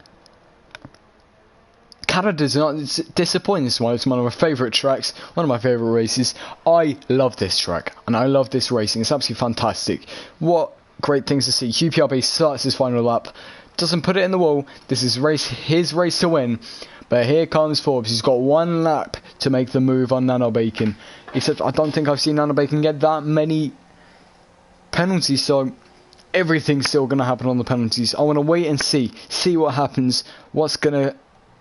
Canada's not disappointing this one. It's one of my favourite tracks, one of my favourite races. I love this track, and I love this racing. It's absolutely fantastic. What great things to see. QPRB starts his final lap, doesn't put it in the wall. This is his race to win. But here comes Forbes. He's got 1 lap to make the move on Nano Bacon. Except I don't think I've seen Nano Bacon get that many penalties. So everything's still going to happen on the penalties. I want to wait and see what happens. What's going to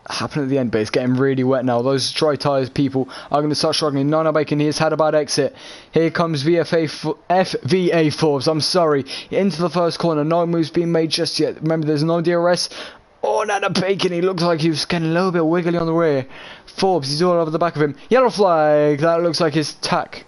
happen at the end. But it's getting really wet now. Those dry tyres people are going to start struggling. Nano Bacon, he's had a bad exit. Here comes FVA Forbes. I'm sorry. Into the first corner. No moves being made just yet. Remember, there's no DRS. Oh, Nano Bacon, he looks like he was getting a little bit wiggly on the rear. Forbes, he's all over the back of him. Yellow flag, that looks like his tack.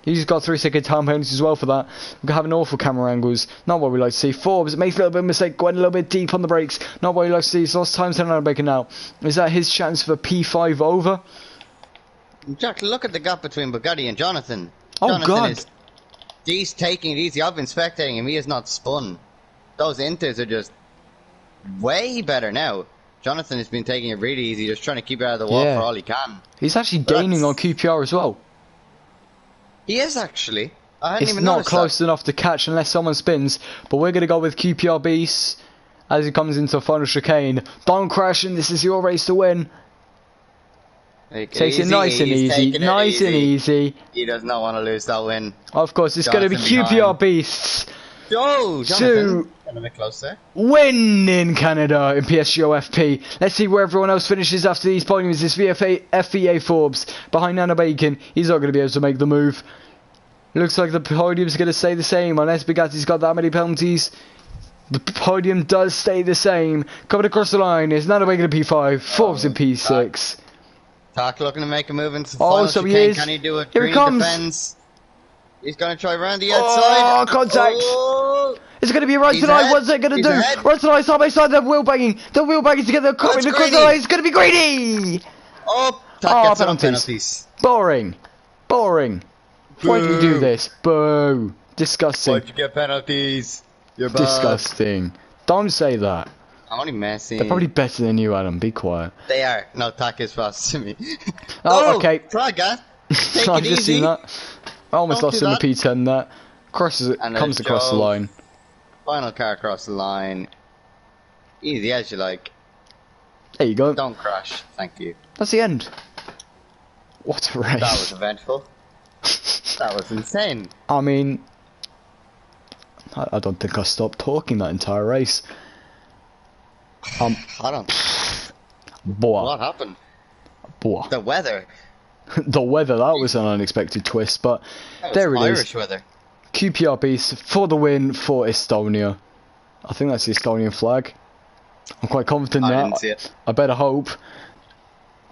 He's got 3-second time penalties as well for that. We're having awful camera angles. Not what we like to see. Forbes makes a little bit of a mistake, going a little bit deep on the brakes. Not what we like to see. He's lost time to Nano Bacon now. Is that his chance for P5 over? Jack, look at the gap between Bugatti and Jonathan. Oh, God. He's taking it easy. I've been spectating him. He has not spun. Those Inters are just way better now. Jonathan has been taking it really easy, just trying to keep it out of the wall for all he can. He's actually gaining on QPR as well. He is actually. I hadn't it's even not noticed close that. enough to catch unless someone spins. But we're going to go with QPR Beast as he comes into the final chicane. Don't crash, and this is your race to win. Takes it nice and easy. Nice and easy. He does not want to lose that win. Of course, it's going to be QPR Beasts. Oh, Jonathan. A bit closer. Win in Canada in PSGL FP. Let's see where everyone else finishes after these podiums. This FVA Forbes behind Nano Bacon. He's not going to be able to make the move. Looks like the podium's going to stay the same unless Bugatti's got that many penalties. The podium does stay the same. Coming across the line is Nano Bacon in P5, Forbes in P6. Tak looking to make a move into the final so chicane. he is. Can he do it? Here he comes. Defense. He's going to try around the outside. Oh, contact. Oh. It's going to be right He's tonight. ahead. What's it going to He's do? ahead. Right tonight, side by side, they're wheel banging. They're wheel banging together. Coming across the line. It's going to be greedy. Oh, Tak gets on penalties. Boring. Boring. Why do we do this? Boo. Disgusting. Why'd you get penalties? You're bad. Disgusting. Don't say that. I'm only messing. They're probably better than you, Adam. Be quiet. They are. No, Tak is fast to me. Oh, okay. Praga. Take I've it just easy. seen that. I almost Don't lost do in the that. P10 there. Comes across the line. Final car across the line. Easy as you like. There you go. Don't crash. Thank you. That's the end. What a race. That was eventful. That was insane. I mean, I don't think I stopped talking that entire race. I don't. Boah. What happened? Boah. The weather. The weather, that was an unexpected twist, but there it Irish is. weather. QPR Beast for the win for Estonia. I think that's the Estonian flag. I'm quite confident I now. didn't see it. I better hope.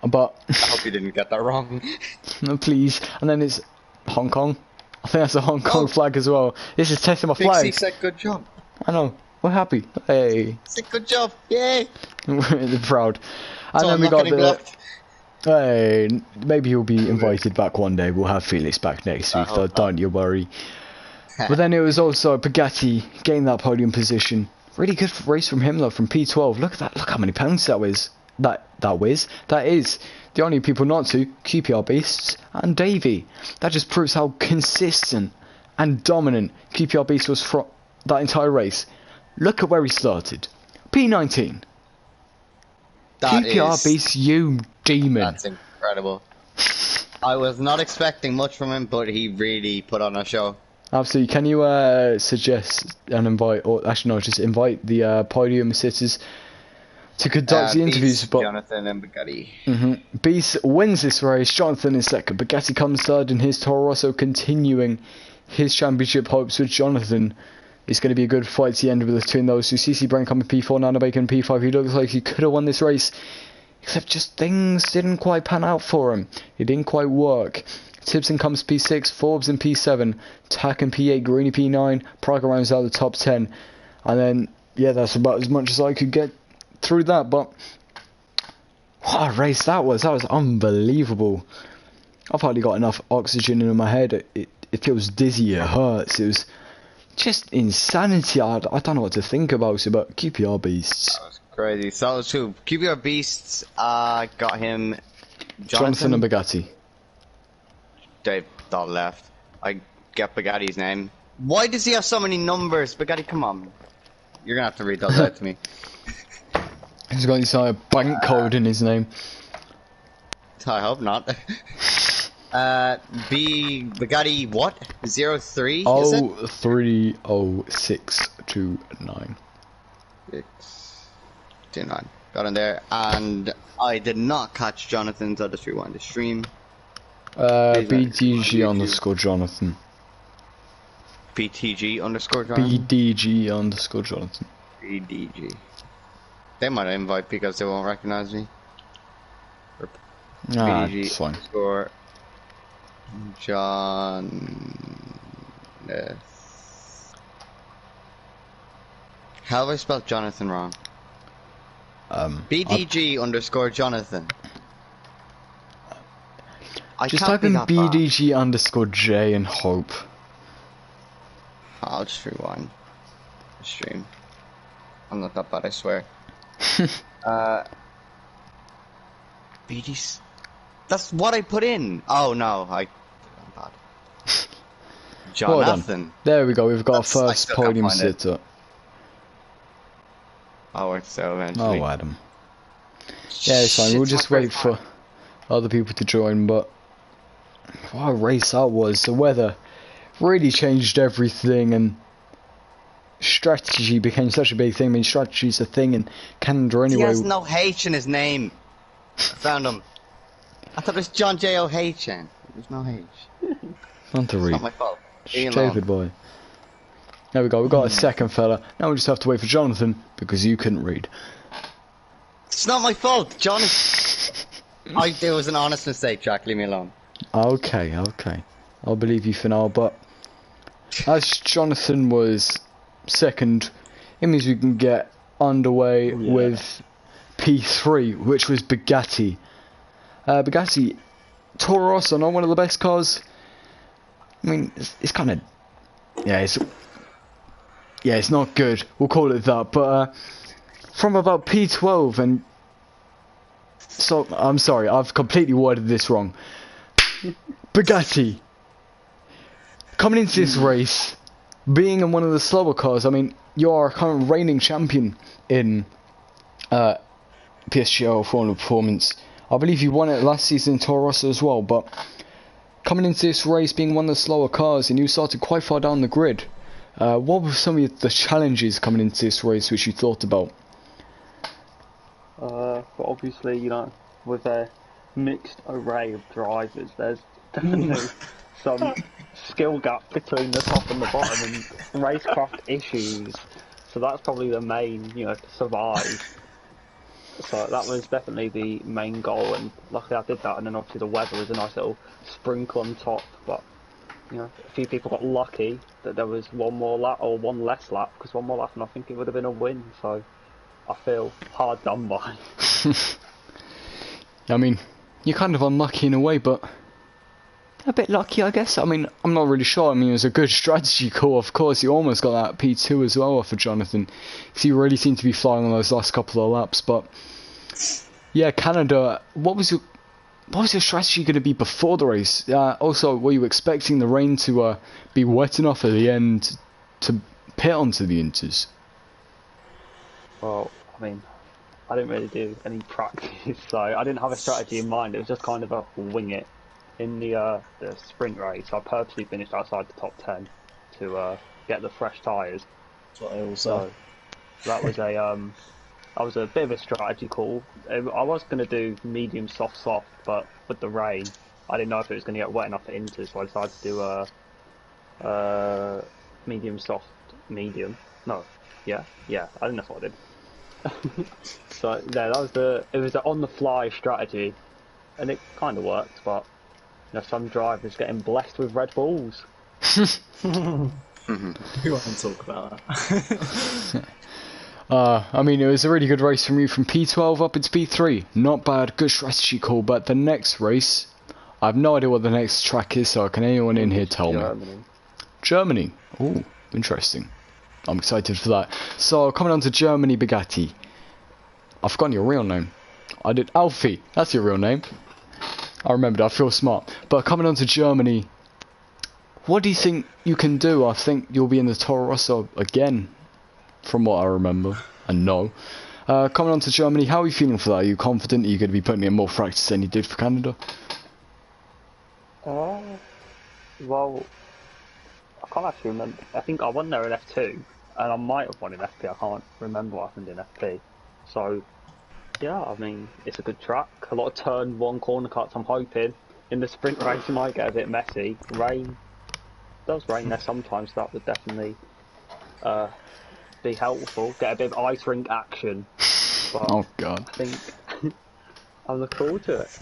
But I hope you didn't get that wrong. no, please. And then it's Hong Kong. I think that's a Hong Kong flag as well. This is testing my Big flag. C said good job. I know. We're happy. Hey. Said good job. Yay. We're proud. And So then I'm we not got getting the. blocked. Hey, maybe he'll be invited back one day. We'll have Felix back next week, though. Don't you worry. But then it was also Bugatti getting that podium position. Really good race from him though, from P12. Look at that. Look how many penalties that was. That is the only people not to QPR Beasts and Davey. That just proves how consistent and dominant QPR Beast was for that entire race. Look at where he started. P19. That QPR is... beats you, demon. That's incredible. I was not expecting much from him, but he really put on a show. Absolutely. Can you suggest and invite, or actually no, just invite the podium sitters to conduct the interviews? Beast, But Jonathan and Bugatti. Beast wins this race. Jonathan is second. Bugatti comes third in his Toro Rosso, continuing his championship hopes with Jonathan. It's going to be a good fight to the end between those two. CC Brain coming P4, Nano Bacon P5. He looks like he could have won this race, except just things didn't quite pan out for him. It didn't quite work. Tipson comes P6, Forbes in P7, Tack in P8, Greeny P9, Praga rounds out the top 10. And then, yeah, that's about as much as I could get through that. But what a race that was. That was unbelievable. I've hardly got enough oxygen in my head. It feels dizzy, it hurts. It was just insanity. I don't know what to think about it, but QPR Beasts. That was crazy. So that was two. QPR Beasts got him Jonathan and Bugatti. Dave thought left. I get Bugatti's name. Why does he have so many numbers? Bugatti, come on. You're gonna have to read those out to me. He's got this bank code in his name. I hope not. Bugatti what? 03? Is it? 030629. 629. Got in there, and I did not catch Jonathan's other rewind the stream. BDG underscore Jonathan. BTG underscore Jonathan? BDG underscore Jonathan. BDG. They might invite because they won't recognize me. BDG it's fine. Underscore John. How have I spelled Jonathan wrong? BDG underscore Jonathan. Just type in BDG underscore J and hope. I'll just rewind the stream. I'm not that bad, I swear. BDC. That's what I put in. Oh no, I'm bad. Jonathan. There we go. We've got our first podium sitter. I'll work so eventually. Oh, Adam. Yeah, it's fine. We'll just wait for other people to join. But what a race that was. The weather really changed everything, and strategy became such a big thing. I mean, strategy's a thing in Canada anyway. He has no H in his name. I found him. I thought it was John J-O-H-N. There's no H. Not to read. It's not my fault. Stupid boy. There we go. We've got a second fella. Now we just have to wait for Jonathan because you couldn't read. It's not my fault, Jonathan. It was an honest mistake, Jack. Leave me alone. Okay. I'll believe you for now. But as Jonathan was second, it means we can get underway with P3, which was Bugatti. Bugatti, Toro Rosso, not one of the best cars. I mean, it's kind of, it's not good. We'll call it that. But from about P12 and so I'm sorry, I've completely worded this wrong. Bugatti coming into this race, being in one of the slower cars. I mean, you're current reigning champion in PSGL Formula Performance. I believe you won it last season in Toro Rosso as well, but coming into this race being one of the slower cars and you started quite far down the grid, what were some of the challenges coming into this race which you thought about? But obviously, you know, with a mixed array of drivers, there's definitely some skill gap between the top and the bottom and racecraft issues. So that's probably the main, you know, to survive. So that was definitely the main goal, and luckily I did that. And then obviously the weather was a nice little sprinkle on top. But you know, a few people got lucky that there was one more lap or one less lap, because one more lap and I think it would have been a win. So I feel hard done by. I mean, you're kind of unlucky in a way, but a bit lucky, I guess. I mean, I'm not really sure. I mean, it was a good strategy call, of course. You almost got that P2 as well for Jonathan, because he really seemed to be flying on those last couple of laps. But yeah, Canada, what was your strategy going to be before the race? Also, were you expecting the rain to be wet enough at the end to pit onto the Inters? Well, I mean, I didn't really do any practice, so I didn't have a strategy in mind. It was just kind of a wing it. In the sprint race, I purposely finished outside the top 10 to get the fresh tyres. That's what I always say. So that was a bit of a strategy call. I was going to do medium, soft, soft, but with the rain, I didn't know if it was going to get wet enough for Inter, so I decided to do a medium, soft, medium. No, yeah, I don't know what I did. So yeah, it was an on-the-fly strategy, and it kind of worked. But you know, some drivers getting blessed with Red Bulls. We won't talk about that. I mean, it was a really good race from you from P12 up into P3. Not bad, good strategy call, but the next race, I have no idea what the next track is, so can anyone in here tell me? Germany. Ooh, interesting. I'm excited for that. So, coming on to Germany, Bugatti. I've forgotten your real name. I did. Alfie, that's your real name. I remembered, I feel smart. But coming on to Germany, what do you think you can do? I think you'll be in the Toro Rosso again, from what I remember and know. Coming on to Germany, how are you feeling for that? Are you confident that you're going to be putting in more practice than you did for Canada? Well, I can't actually remember. I think I won there in F2, and I might have won in FP. I can't remember what happened in FP. So, yeah, I mean, it's a good track. A lot of turn one corner cuts. I'm hoping in the sprint race it might get a bit messy. Rain does rain there sometimes. That would definitely be helpful. Get a bit of ice rink action. But oh God! I think I look forward to it.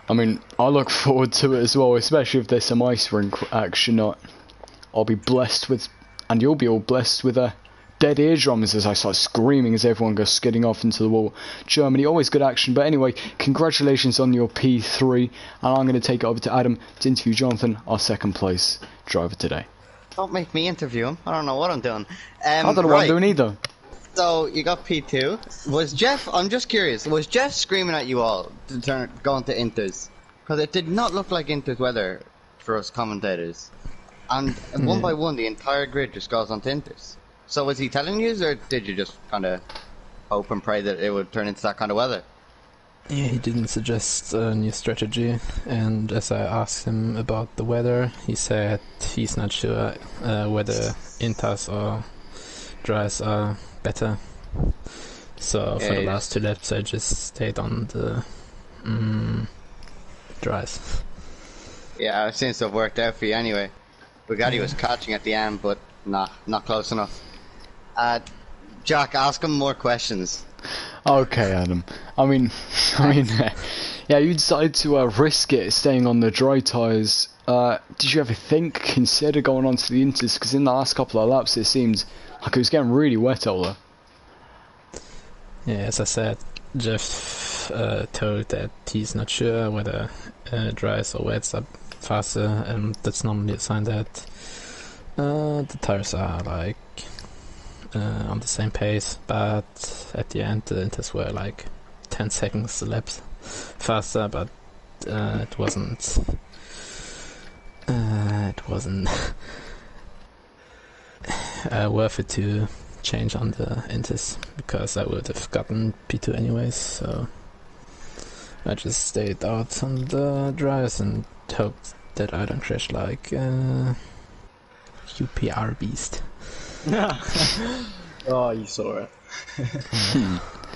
I mean, I look forward to it as well, especially if there's some ice rink action. I'll be blessed with, and you'll be all blessed with dead eardrums as I start screaming as everyone goes skidding off into the wall. Germany, always good action. But anyway, congratulations on your P3, and I'm going to take it over to Adam to interview Jonathan, our second place driver today. Don't make me interview him. I don't know what I'm doing. I don't know what I'm doing either. So, you got P2. Was Jeff, I'm just curious, was Jeff screaming at you all to going to Inters? Because it did not look like Inters weather for us commentators. And one by one, the entire grid just goes on to Inters. So was he telling you, or did you just kind of hope and pray that it would turn into that kind of weather? Yeah, he didn't suggest a new strategy, and as I asked him about the weather, he said he's not sure whether Inters or dries are better. So for the last 2 laps I just stayed on the dries. Yeah, it seems to have worked out for you anyway. Bugatti was catching at the end, but not close enough. Jack, ask him more questions. Okay, Adam. I mean, yeah, you decided to risk it, staying on the dry tyres. Did you ever consider going on to the Inters? Because in the last couple of laps, it seemed like it was getting really wet out there. Yeah, as I said, Jeff told that he's not sure whether dries or wets are faster, and that's normally a sign that the tires are like on the same pace, but at the end the Inters were like 10 seconds a lap faster, but it wasn't worth it to change on the Inters, because I would have gotten P2 anyways, so I just stayed out on the dries and hoped that I don't crash like UPR beast. Oh, you saw it.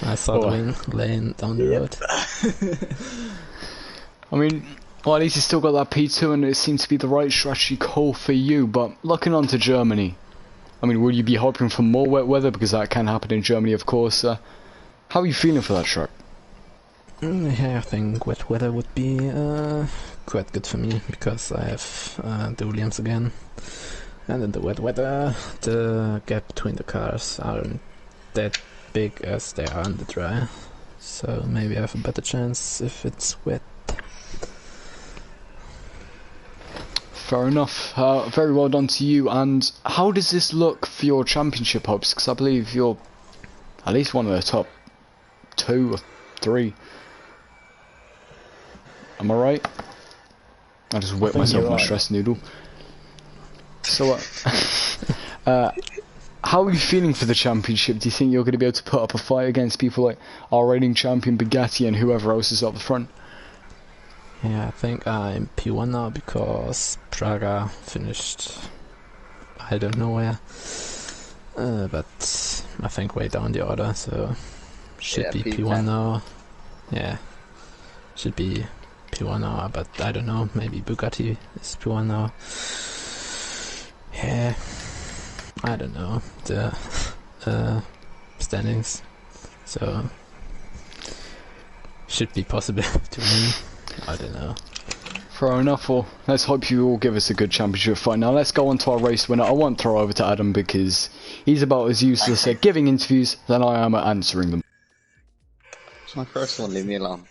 I saw the wing laying down the road. I mean, well, at least you still got that P2, and it seems to be the right strategy call for you. But looking on to Germany, I mean, will you be hoping for more wet weather? Because that can happen in Germany, of course. How are you feeling for that track? Yeah, I think wet weather would be quite good for me, because I have the Williams again. And in the wet weather, the gap between the cars aren't that big as they are in the dry. So maybe I have a better chance if it's wet. Fair enough. Very well done to you. And how does this look for your championship hopes? Because I believe you're at least one of the top 2 or 3. Am I right? I just whipped myself on a stress noodle. So, how are you feeling for the championship? Do you think you're going to be able to put up a fight against people like our reigning champion Bugatti and whoever else is up the front? Yeah, I think I'm P1 now because Praga finished, I don't know where, but I think way down the order, so should be P1 now. Yeah, should be P1 now, but I don't know, maybe Bugatti is P1 now. Yeah, I don't know the standings, so should be possible to win. I don't know. Fair enough. Well, let's hope you all give us a good championship fight. Now let's go on to our race winner. I won't throw over to Adam because he's about as useless at giving interviews than I am at answering them. It's my first one, leave me alone.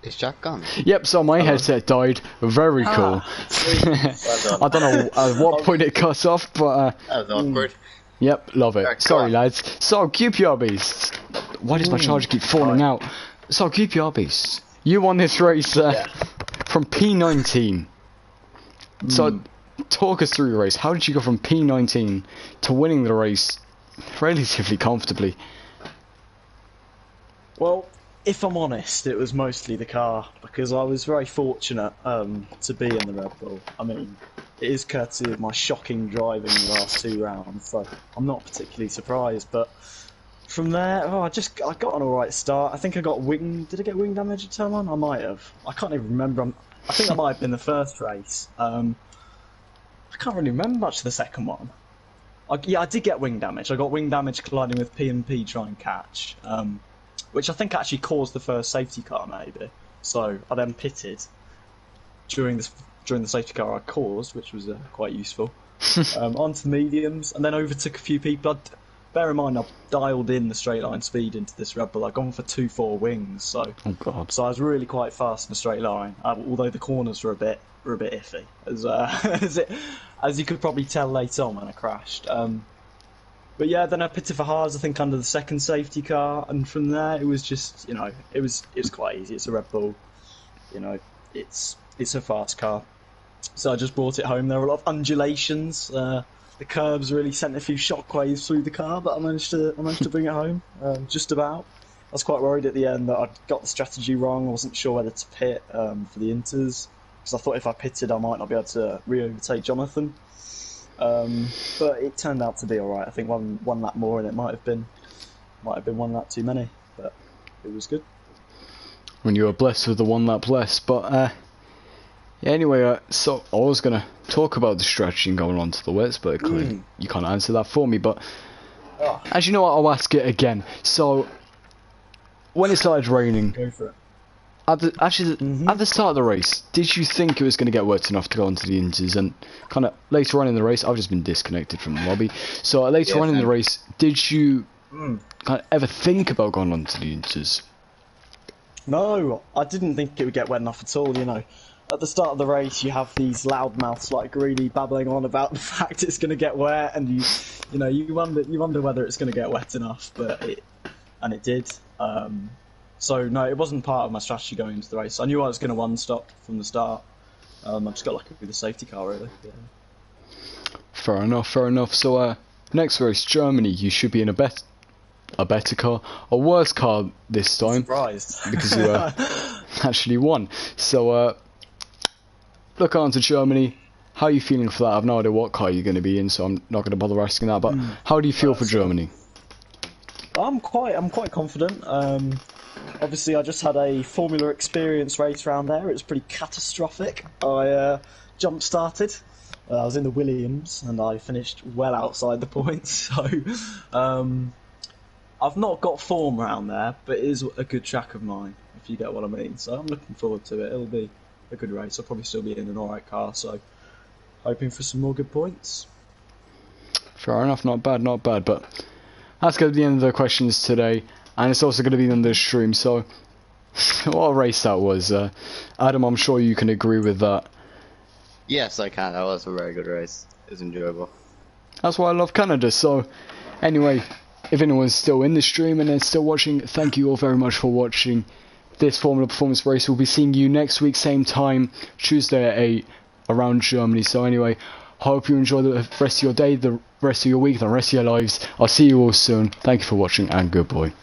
Is Jack gone? Yep, so my headset died. Very cool. I don't know at what point it cut off, but That was awkward. yep, love it. Right, go Sorry on. lads. So QPR beasts. Why does my charger keep falling out? So QPR beasts. You won this race from P19. So talk us through your race. How did you go from P19 to winning the race relatively comfortably? Well, if I'm honest, it was mostly the car, because I was very fortunate to be in the Red Bull. I mean, it is courtesy of my shocking driving the last 2 rounds, so I'm not particularly surprised. But from there, I got an alright start. I think I got did I get wing damage at turn 1? I might have. I can't even remember. I think I might have been the first race. I can't really remember much of the second one. Yeah, I did get wing damage. I got wing damage colliding with P&P try and catch. Which I think actually caused the first safety car, maybe. So I then pitted during the safety car I caused, which was quite useful. Onto mediums, and then overtook a few people. Bear in mind, I've dialed in the straight line speed into this Red Bull. I've gone for 2.4 wings, so so I was really quite fast in a straight line. Although the corners were a bit iffy, as you could probably tell later on when I crashed. But yeah, then I pitted for Haas, I think, under the second safety car, and from there it was just, it was quite easy. It's a Red Bull, it's a fast car, so I just brought it home. There were a lot of undulations. The curbs really sent a few shockwaves through the car, but I managed to bring it home, just about. I was quite worried at the end that I'd got the strategy wrong. I wasn't sure whether to pit for the Inters, because I thought if I pitted I might not be able to re-overtake Jonathan. But it turned out to be alright. I think one lap more and it might have been one lap too many, but it was good. When you were blessed with the 1 lap less, but yeah, anyway, so I was gonna talk about the strategy and going on to the wets, but clearly you can't answer that for me. But as you know, I'll ask it again. So when it started raining, Go for it. at the start of the race, did you think it was going to get wet enough to go onto the Inters? And kind of later on in the race, I've just been disconnected from the lobby. So later on in the race, did you kind of ever think about going onto the Inters? No, I didn't think it would get wet enough at all. At the start of the race, you have these loudmouths like really babbling on about the fact it's going to get wet, and you wonder whether it's going to get wet enough, but it did. So no, it wasn't part of my strategy going into the race. I knew I was going to one-stop from the start. I just got lucky with the safety car, really. Yeah. Fair enough. So next race, Germany, you should be in a better car, a worse car this time. Surprised. Because you actually won. So look on to Germany. How are you feeling for that? I've no idea what car you're going to be in, so I'm not going to bother asking that. But how do you feel for Germany? I'm quite confident. Obviously, I just had a Formula Experience race round there. It was pretty catastrophic. I jump-started. I was in the Williams, and I finished well outside the points. So, I've not got form round there, but it is a good track of mine, if you get what I mean. So I'm looking forward to it. It'll be a good race. I'll probably still be in an alright car, so hoping for some more good points. Fair enough, not bad. But that's going to be the end of the questions today, and it's also going to be on the stream. So, what a race that was. Adam, I'm sure you can agree with that. Yes, I can. That was a very good race. It was enjoyable. That's why I love Canada. So, anyway, if anyone's still in the stream and they're still watching, thank you all very much for watching this Formula Performance race. We'll be seeing you next week, same time, Tuesday at 8, around Germany. So anyway, hope you enjoy the rest of your day, the rest of your week, the rest of your lives. I'll see you all soon. Thank you for watching, and goodbye.